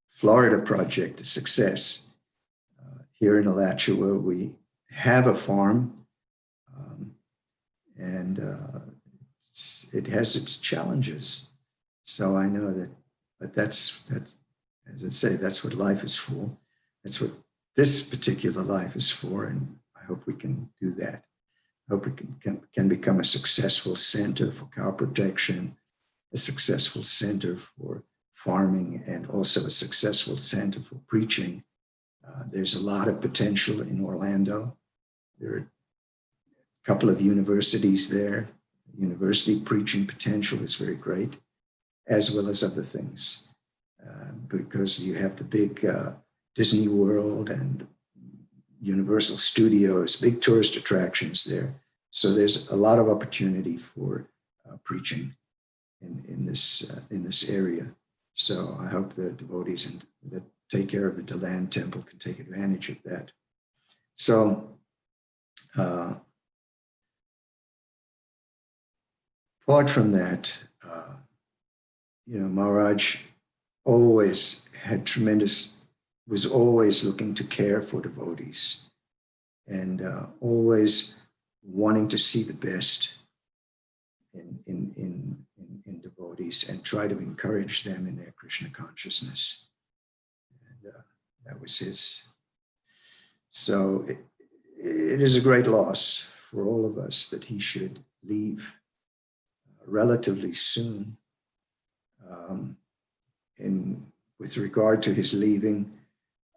Florida project a success. Here in Alachua, we have a farm, and it has its challenges. So I know that, but that's as I say, that's what life is for. That's what this particular life is for, and I hope we can do that. I hope we can become a successful center for cow protection, a successful center for farming, and also a successful center for preaching. There's a lot of potential in Orlando. There are a couple of universities there. University preaching potential is very great, as well as other things, because you have the big Disney World and Universal Studios, big tourist attractions there. So there's a lot of opportunity for preaching in this area. So I hope the devotees that take care of the DeLand temple can take advantage of that. So apart from that, Maharaj always had tremendous was always looking to care for devotees and always wanting to see the best in devotees and try to encourage them in their Krishna consciousness. And that was his. So it is a great loss for all of us that he should leave relatively soon. With regard to his leaving,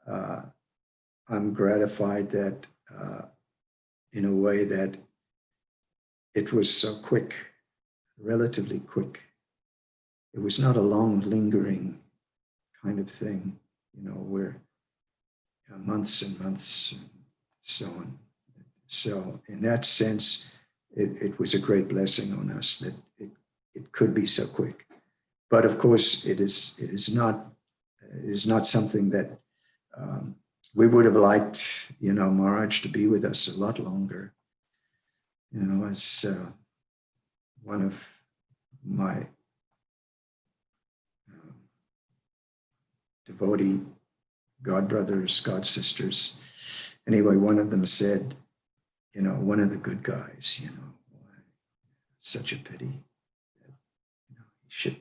I'm gratified that in a way that it was so quick, relatively quick. It was not a long lingering kind of thing, where months and months and so on. So in that sense, it was a great blessing on us that it could be so quick. But of course, it is not something that we would have liked, Maharaj to be with us a lot longer. As one of my devotee godbrothers, godsisters, anyway, one of them said, one of the good guys, such a pity that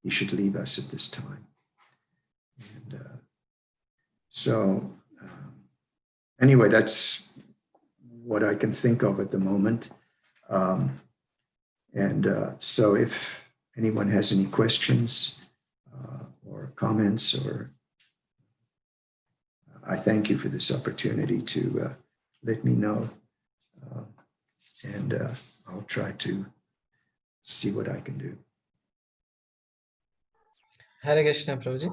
he should leave us at this time. And anyway, that's what I can think of at the moment. So if anyone has any questions or comments, or I thank you for this opportunity to let me know. And I'll try to see what I can do. Hare Krishna, Prabhuji.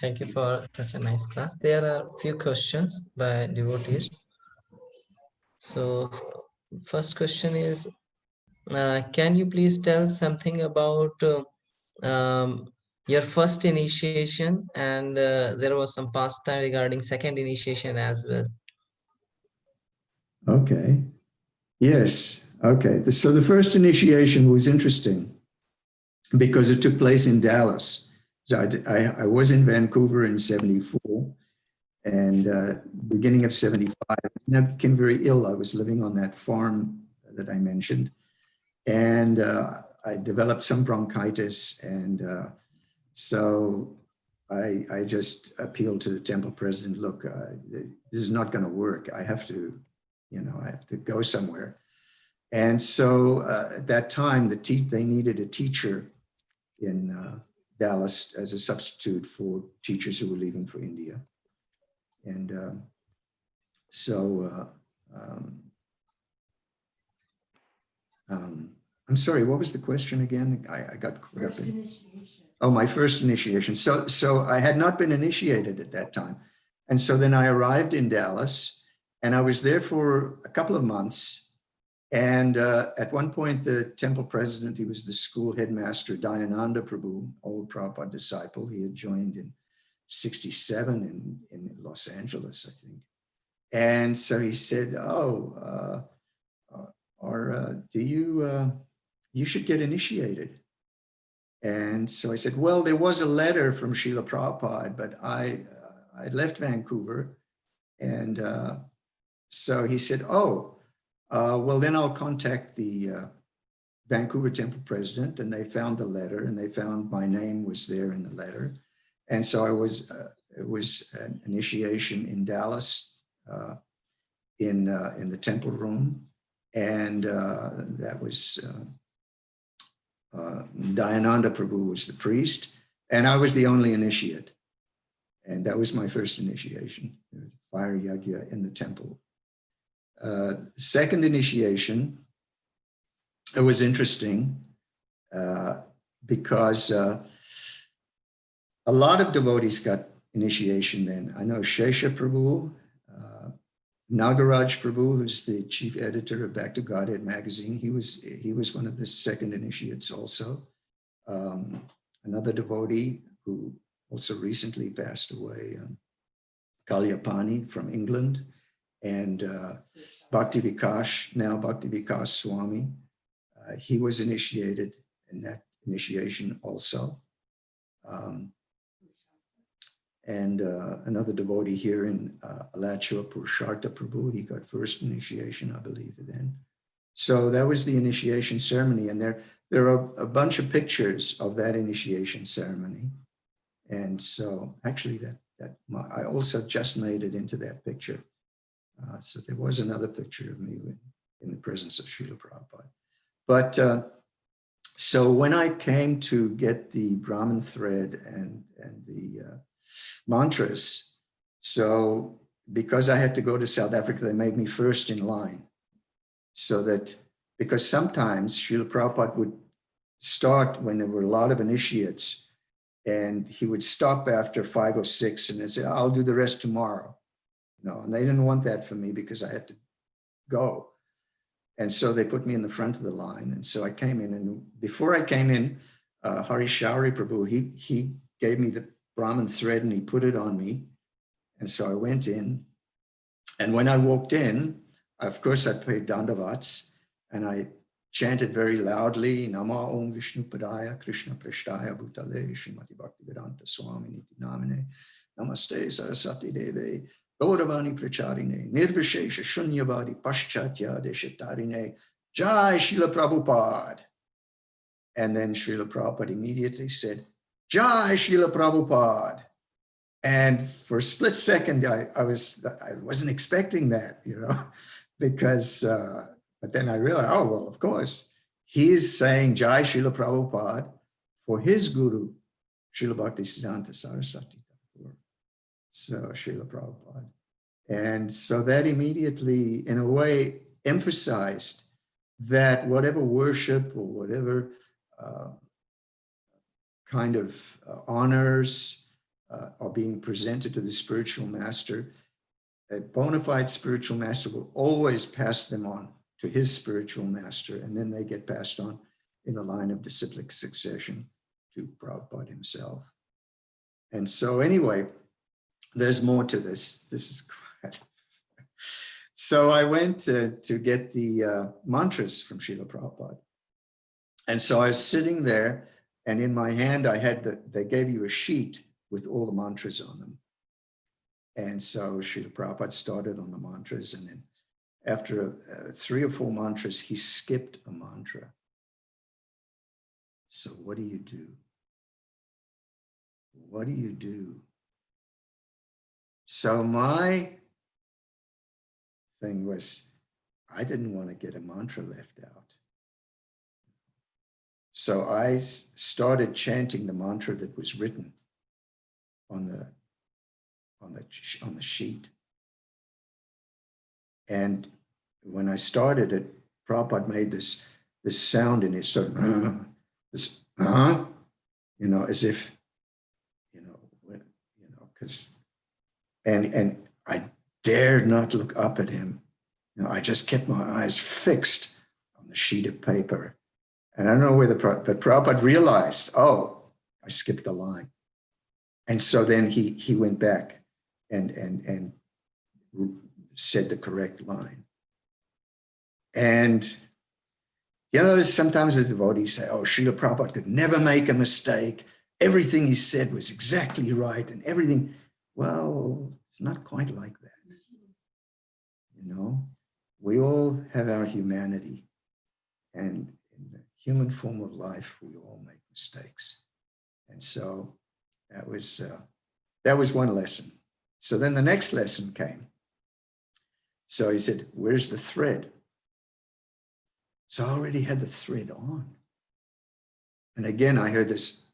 Thank you for such a nice class. There are a few questions by devotees. So, first question is, can you please tell something about your first initiation? And there was some past time regarding second initiation as well. Okay. Yes. Okay. So the first initiation was interesting because it took place in Dallas. So I was in Vancouver in 74, and beginning of 75, and I became very ill. I was living on that farm that I mentioned, and I developed some bronchitis, and so I just appealed to the temple president, look, this is not going to work. I have to go somewhere. And so at that time, they needed a teacher in Dallas as a substitute for teachers who were leaving for India. And I'm sorry, what was the question again? I got caught up in initiation. Oh, my first initiation. So I had not been initiated at that time. And so then I arrived in Dallas, and I was there for a couple of months. And at one point, the temple president, he was the school headmaster, Dayananda Prabhu, old Prabhupada disciple. He had joined in 67 in Los Angeles, I think. And so he said, you should get initiated. And so I said, well, there was a letter from Srila Prabhupada, but I left Vancouver. And so he said, well, then I'll contact the Vancouver temple president. And they found the letter, and they found my name was there in the letter. And so it was an initiation in Dallas in the temple room. And that was Dayananda Prabhu was the priest, and I was the only initiate. And that was my first initiation, fire yagya in the temple. Second initiation, it was interesting because a lot of devotees got initiation then. I know Shesha Prabhu, Nagaraj Prabhu, who's the chief editor of Back to Godhead magazine. He was one of the second initiates also. Another devotee who also recently passed away, Kalyapani from England, and Bhakti Vikas Swami. He was initiated in that initiation also. and another devotee here in Alachua, Purushartha Prabhu. He got first initiation, I believe, then. So that was the initiation ceremony, and there are a bunch of pictures of that initiation ceremony. And so actually I also just made it into that picture. So there was another picture of me in the presence of Srila Prabhupada. But so when I came to get the Brahmin thread and the mantras, so because I had to go to South Africa, they made me first in line. So that, because sometimes Srila Prabhupada would start when there were a lot of initiates, and he would stop after 5 or 6 and say, I'll do the rest tomorrow. And they didn't want that for me because I had to go. And so they put me in the front of the line. And so I came in, and before I came in, Hari Shauri Prabhu, he gave me the Brahmin thread and he put it on me. And so I went in, and when I walked in, of course I paid Dandavats, and I chanted very loudly, Nama Om Vishnu Padaya Krishna Prishtaya Bhutale Srimati Bhakti Swami Niti Namine Namaste Saraswati Deve Gauravani Pracharine Nirvishesha Shunyavadi Paschatya Deshatarine Jai Srila Prabhupada. And then Srila Prabhupada immediately said, Jai Srila Prabhupada. And for a split second, I wasn't expecting that, because but then I realized, oh, well, of course, he is saying Jai Srila Prabhupada for his guru, Srila Bhaktisiddhanta Saraswati Thakur. So Srila Prabhupada. And so that immediately, in a way, emphasized that whatever worship or whatever kind of honors are being presented to the spiritual master, a bona fide spiritual master will always pass them on to his spiritual master, and then they get passed on in the line of disciplic succession to Prabhupada himself. And so anyway, there's more to this. This is quite... So I went to get the mantras from Srila Prabhupada. And so I was sitting there, and in my hand I had they gave you a sheet with all the mantras on them. And so Srila Prabhupada started on the mantras, and then after 3 or 4 mantras, he skipped a mantra. So what do you do? What do you do? So my thing was, I didn't want to get a mantra left out. So I started chanting the mantra that was written on the sheet. And when I started it, Prabhupada made this sound in his sort of, as if, because, and I dared not look up at him. I just kept my eyes fixed on the sheet of paper. And I don't know whether, but Prabhupada realized, oh, I skipped the line. And so then he went back and said the correct line. And, sometimes the devotees say, oh, Srila Prabhupada could never make a mistake. Everything he said was exactly right and everything. Well, it's not quite like that. We all have our humanity. And in the human form of life, we all make mistakes. And so that was one lesson. So then the next lesson came. So he said, where's the thread? So I already had the thread on. And again, I heard this,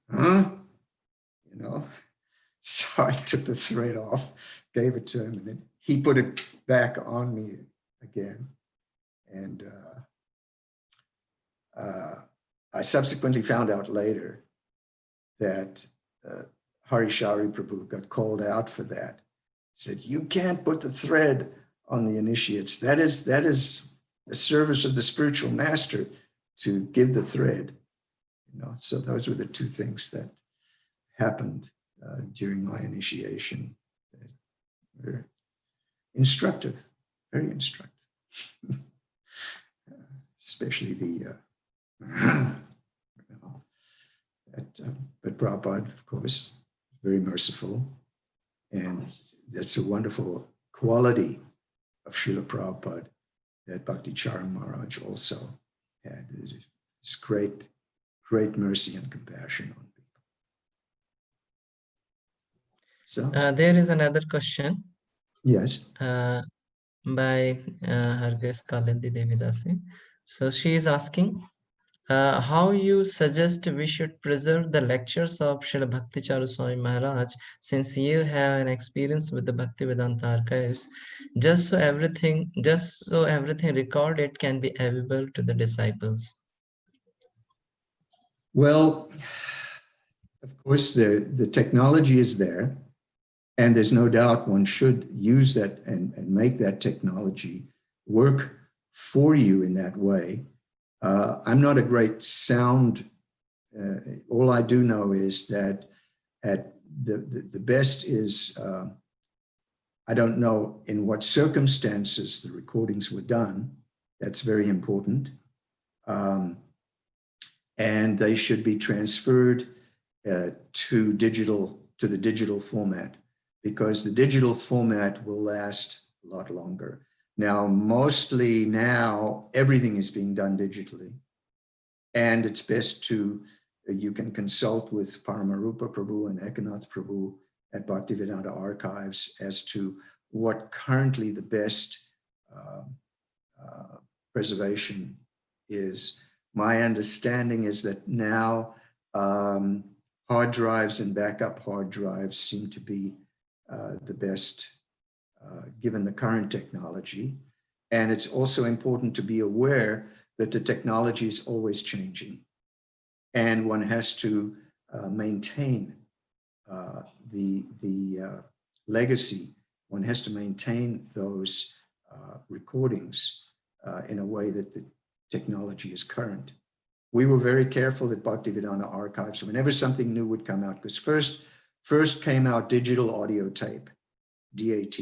So I took the thread off, gave it to him, and then he put it back on me again. And I subsequently found out later that Hari Shauri Prabhu got called out for that. He said, you can't put the thread on the initiates. That is the service of the spiritual master to give the thread. So those were the 2 things that happened during my initiation. Very instructive, very instructive. Especially the, but Prabhupada, of course, very merciful. And that's a wonderful quality of Srila Prabhupada that Bhakti Charu Maharaj also had. It's great mercy and compassion on people. So There is another question. Yes. By Her Grace Kalindi Devidasi. So she is asking, how you suggest we should preserve the lectures of Srila Bhakti Charu Swami Maharaj, since you have an experience with the Bhaktivedanta archives, just so everything recorded can be available to the disciples. Well, of course, the technology is there, and there's no doubt one should use that and make that technology work for you in that way. I'm not a great sound. All I do know is that at the best is, I don't know in what circumstances the recordings were done. That's very important. And they should be transferred to the digital format, because the digital format will last a lot longer. Now, mostly now, everything is being done digitally. And it's best to, you can consult with Paramarupa Prabhu and Ekanath Prabhu at Bhaktivedanta Archives as to what currently the best preservation is. My understanding is that now hard drives and backup hard drives seem to be the best given the current technology. And it's also important to be aware that the technology is always changing, and one has to maintain the legacy. One has to maintain those recordings in a way that the technology is current. We were very careful at Bhaktivedanta Archives whenever something new would come out, because first came out digital audio tape, DAT.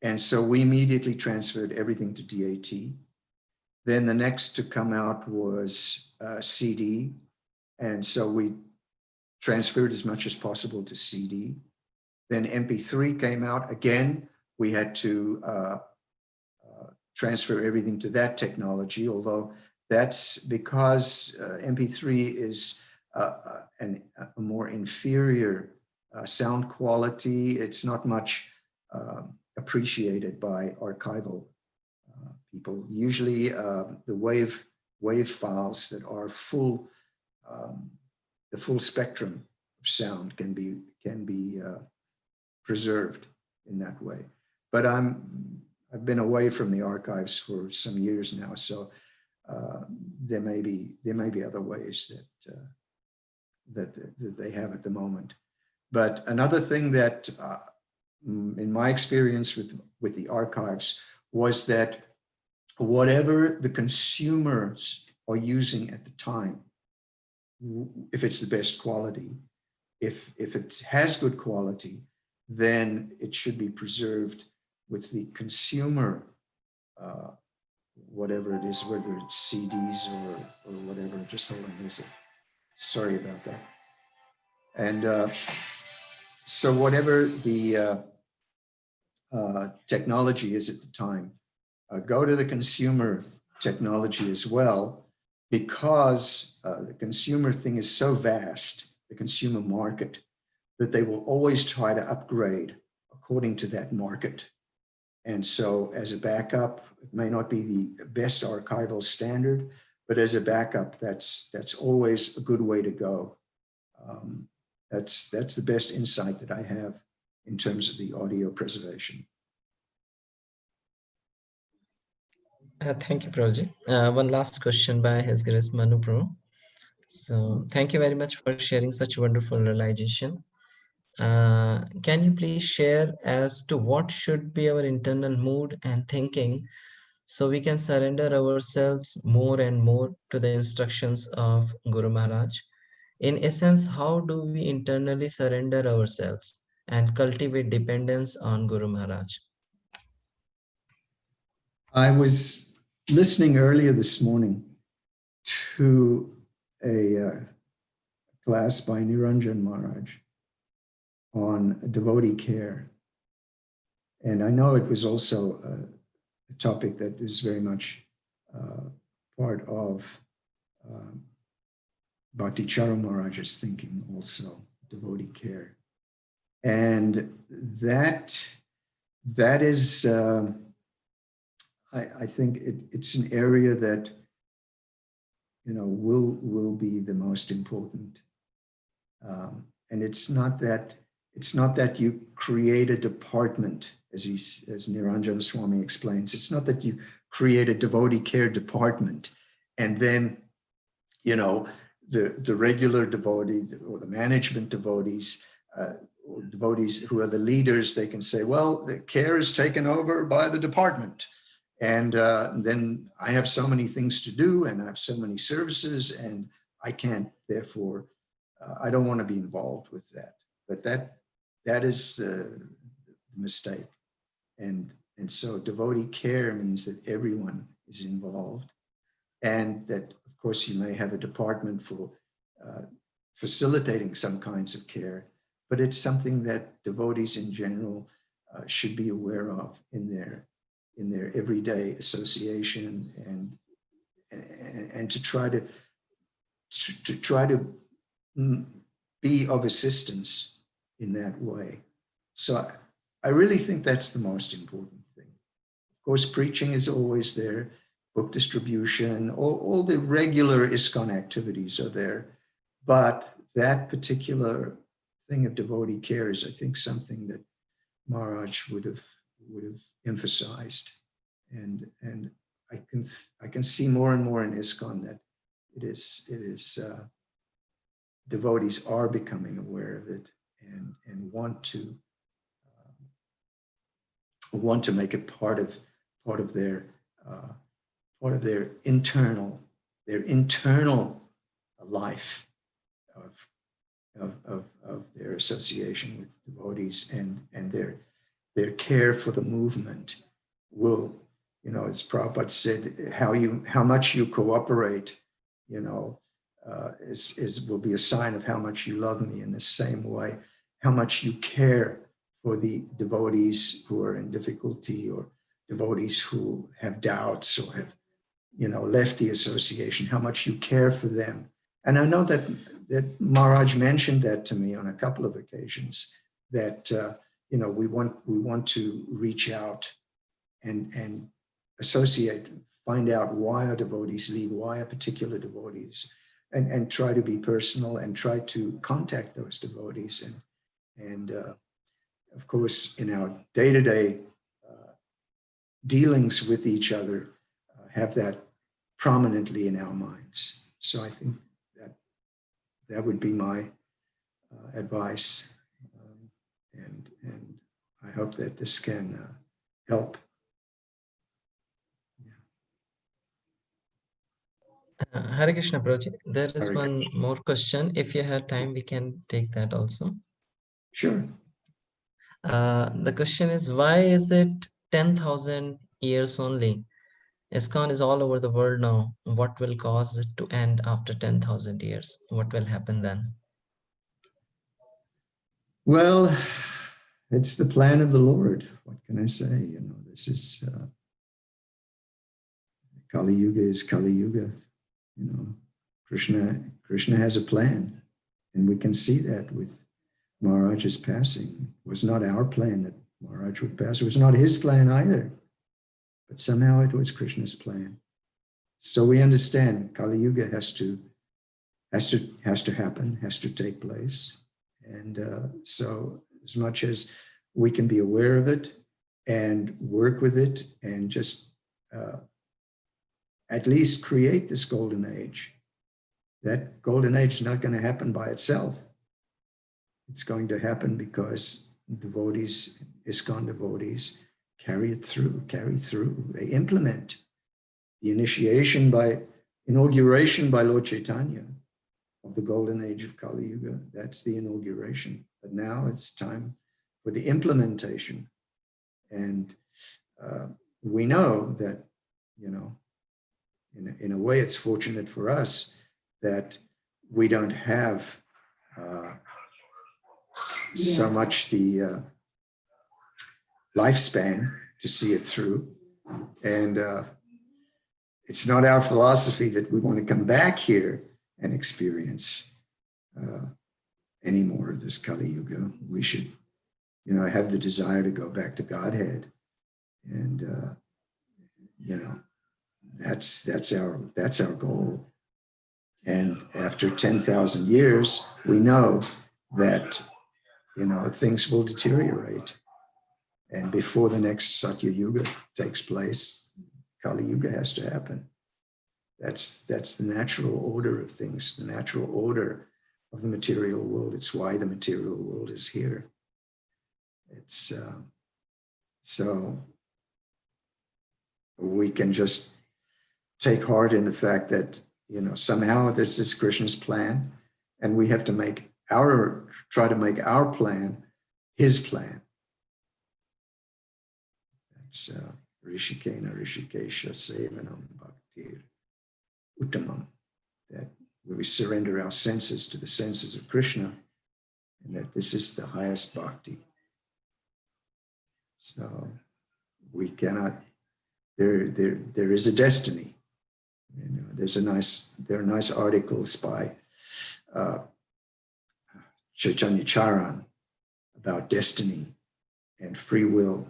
And so we immediately transferred everything to DAT. Then the next to come out was CD. And so we transferred as much as possible to CD. Then MP3 came out. Again, we had to transfer everything to that technology, although that's because MP3 is a more inferior sound quality. It's not much appreciated by archival people. Usually the wave files that are full, the full spectrum of sound can be preserved in that way. But I've been away from the archives for some years now, so there may be other ways that they have at the moment. But another thing that, in my experience with the archives, was that whatever the consumers are using at the time, if it's the best quality, if it has good quality, then it should be preserved with the consumer, whatever it is, whether it's CDs or whatever. Just hold on a second. Sorry about that. And so whatever the technology is at the time, go to the consumer technology as well, because the consumer thing is so vast, the consumer market, that they will always try to upgrade according to that market. And so as a backup, it may not be the best archival standard, but as a backup, that's always a good way to go. That's the best insight that I have in terms of the audio preservation. Thank you, Prabhuji. One last question by His Grace Manu Prabhu. So thank you very much for sharing such wonderful realization. Can you please share as to what should be our internal mood and thinking so we can surrender ourselves more and more to the instructions of Guru Maharaj? In essence, how do we internally surrender ourselves and cultivate dependence on Guru Maharaj? I was listening earlier this morning to a class by Niranjan Maharaj. on devotee care. And I know it was also a topic that is very much part of Bhakti Charu Maharaj's thinking also, devotee care. And that is, I think it's an area that, will be the most important. And it's not that you create a department, as Niranjana Swami explains. It's not that you create a devotee care department and then, the regular devotees or the management devotees, or devotees who are the leaders, they can say, well, the care is taken over by the department. And then I have so many things to do and I have so many services and I can't, therefore, I don't want to be involved with that. But that is a mistake. And so devotee care means that everyone is involved, and that, of course, you may have a department for facilitating some kinds of care, but it's something that devotees in general should be aware of in their everyday association, and to try to be of assistance in that way. So I really think that's the most important thing. Of course, preaching is always there, book distribution, all the regular ISKCON activities are there, but that particular thing of devotee care is, I think, something that Maharaj would have emphasized, and I can see more and more in ISKCON that it is devotees are becoming aware of it and want to make it part of their internal life of their association with devotees, and their care for the movement will, as Prabhupada said, how much you cooperate, will be a sign of how much you love me. In the same way, how much you care for the devotees who are in difficulty, or devotees who have doubts or have, left the association, how much you care for them. And I know that Maharaj mentioned that to me on a couple of occasions, that, we want to reach out and associate, find out why our devotees leave, why a particular devotees, and try to be personal and try to contact those devotees. And of course, in our day-to-day dealings with each other, have that prominently in our minds. So I think that would be my advice. And I hope that this can help. Hare Krishna, Prabhuji. There is Hare one more question. If you have time, we can take that also. Sure. The question is, why is it 10,000 years only? ISKCON is all over the world now. What will cause it to end after 10,000 years? What will happen then? Well, it's the plan of the Lord. What can I say? This is Kali Yuga is Kali Yuga. Krishna has a plan, and we can see that with Maharaj's passing. It was not our plan that Maharaj would pass. It was not his plan either, but somehow it was Krishna's plan. So we understand Kali Yuga has to happen, has to take place. And so as much as we can be aware of it and work with it and just at least create this golden age, that golden age is not going to happen by itself. It's going to happen because devotees, ISKCON devotees, carry through. They implement the inauguration by Lord Chaitanya of the golden age of Kali Yuga. That's the inauguration. But now it's time for the implementation. And we know that, in a way, it's fortunate for us that we don't have so much the lifespan to see it through. And it's not our philosophy that we want to come back here and experience any more of this Kali Yuga. We should, have the desire to go back to Godhead. And, that's our goal. And after 10,000 years, we know that, things will deteriorate. And before the next Satya Yuga takes place, Kali Yuga has to happen. That's the natural order of things, the natural order of the material world. It's why the material world is here. It's so we can just take heart in the fact that, somehow this is Krishna's plan, and we have to try to make our plan his plan. That's Rishikena Rishikesha Sevanam Bhaktir Uttamam, that we surrender our senses to the senses of Krishna, and that this is the highest bhakti. So we cannot, there is a destiny. There are nice articles by Chaitanya Charan about destiny and free will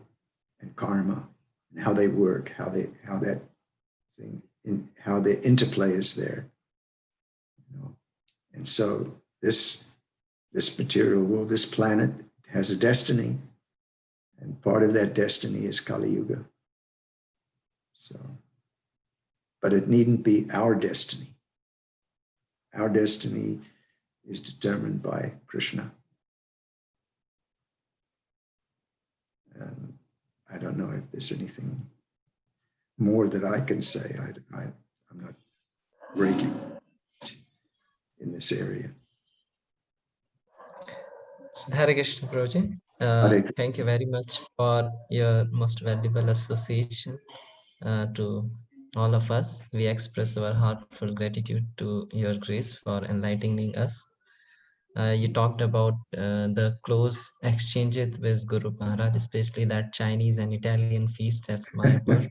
and karma and how they work, how the interplay is there. And so this material world, this planet has a destiny, and part of that destiny is Kali Yuga. So, but it needn't be our destiny. Our destiny is determined by Krishna. And I don't know if there's anything more that I can say. I'm not breaking in this area. Hare Krishna, Prabhuji. Thank you very much for your most valuable association to all of us. We express our heartfelt gratitude to your grace for enlightening us. You talked about the close exchanges with Guru Maharaj, especially that Chinese and Italian feast at Mayapur.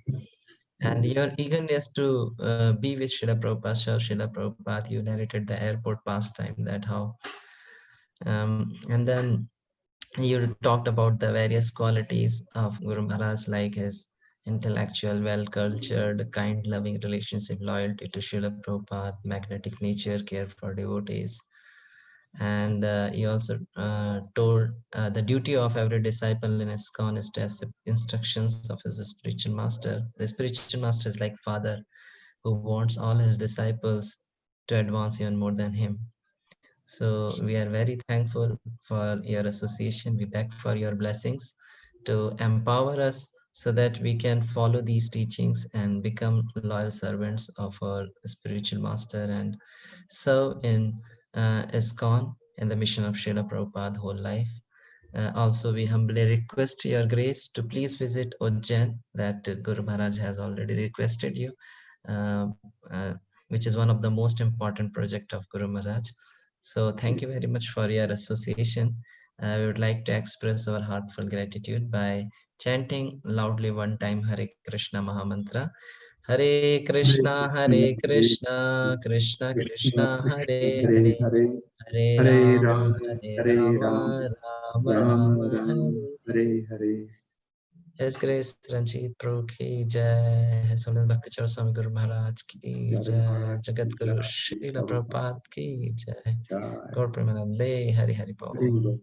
And your eagerness to be with Srila Prabhupada, Srila Prabhupada, you narrated the airport pastime, that how. And then you talked about the various qualities of Guru Maharaj, like his intellectual, well-cultured, kind, loving relationship, loyalty to Srila Prabhupada, magnetic nature, care for devotees. And you also told the duty of every disciple in ISKCON is to accept instructions of his spiritual master. The spiritual master is like father who wants all his disciples to advance even more than him. So we are very thankful for your association. We beg for your blessings to empower us so that we can follow these teachings and become loyal servants of our spiritual master and serve in ISKCON in the mission of Srila Prabhupada whole life. Also, we humbly request your grace to please visit Ujjain, that Guru Maharaj has already requested you, which is one of the most important project of Guru Maharaj. So thank you very much for your association. We would like to express our heartfelt gratitude by chanting loudly one time Hare Krishna Mahamantra. Hare Krishna, Krishna Krishna, Hare Hare, Hare Rama, Rama Rama, Hare Hare. His Grace Ranjit Prabhu ki Jai, His Holiness Bhakti Charu Swami Guru Maharaj ki Jai, Jagat Guru Srila Prabhupada ki Jai, Gaur Premanande, Hari Hari Bol.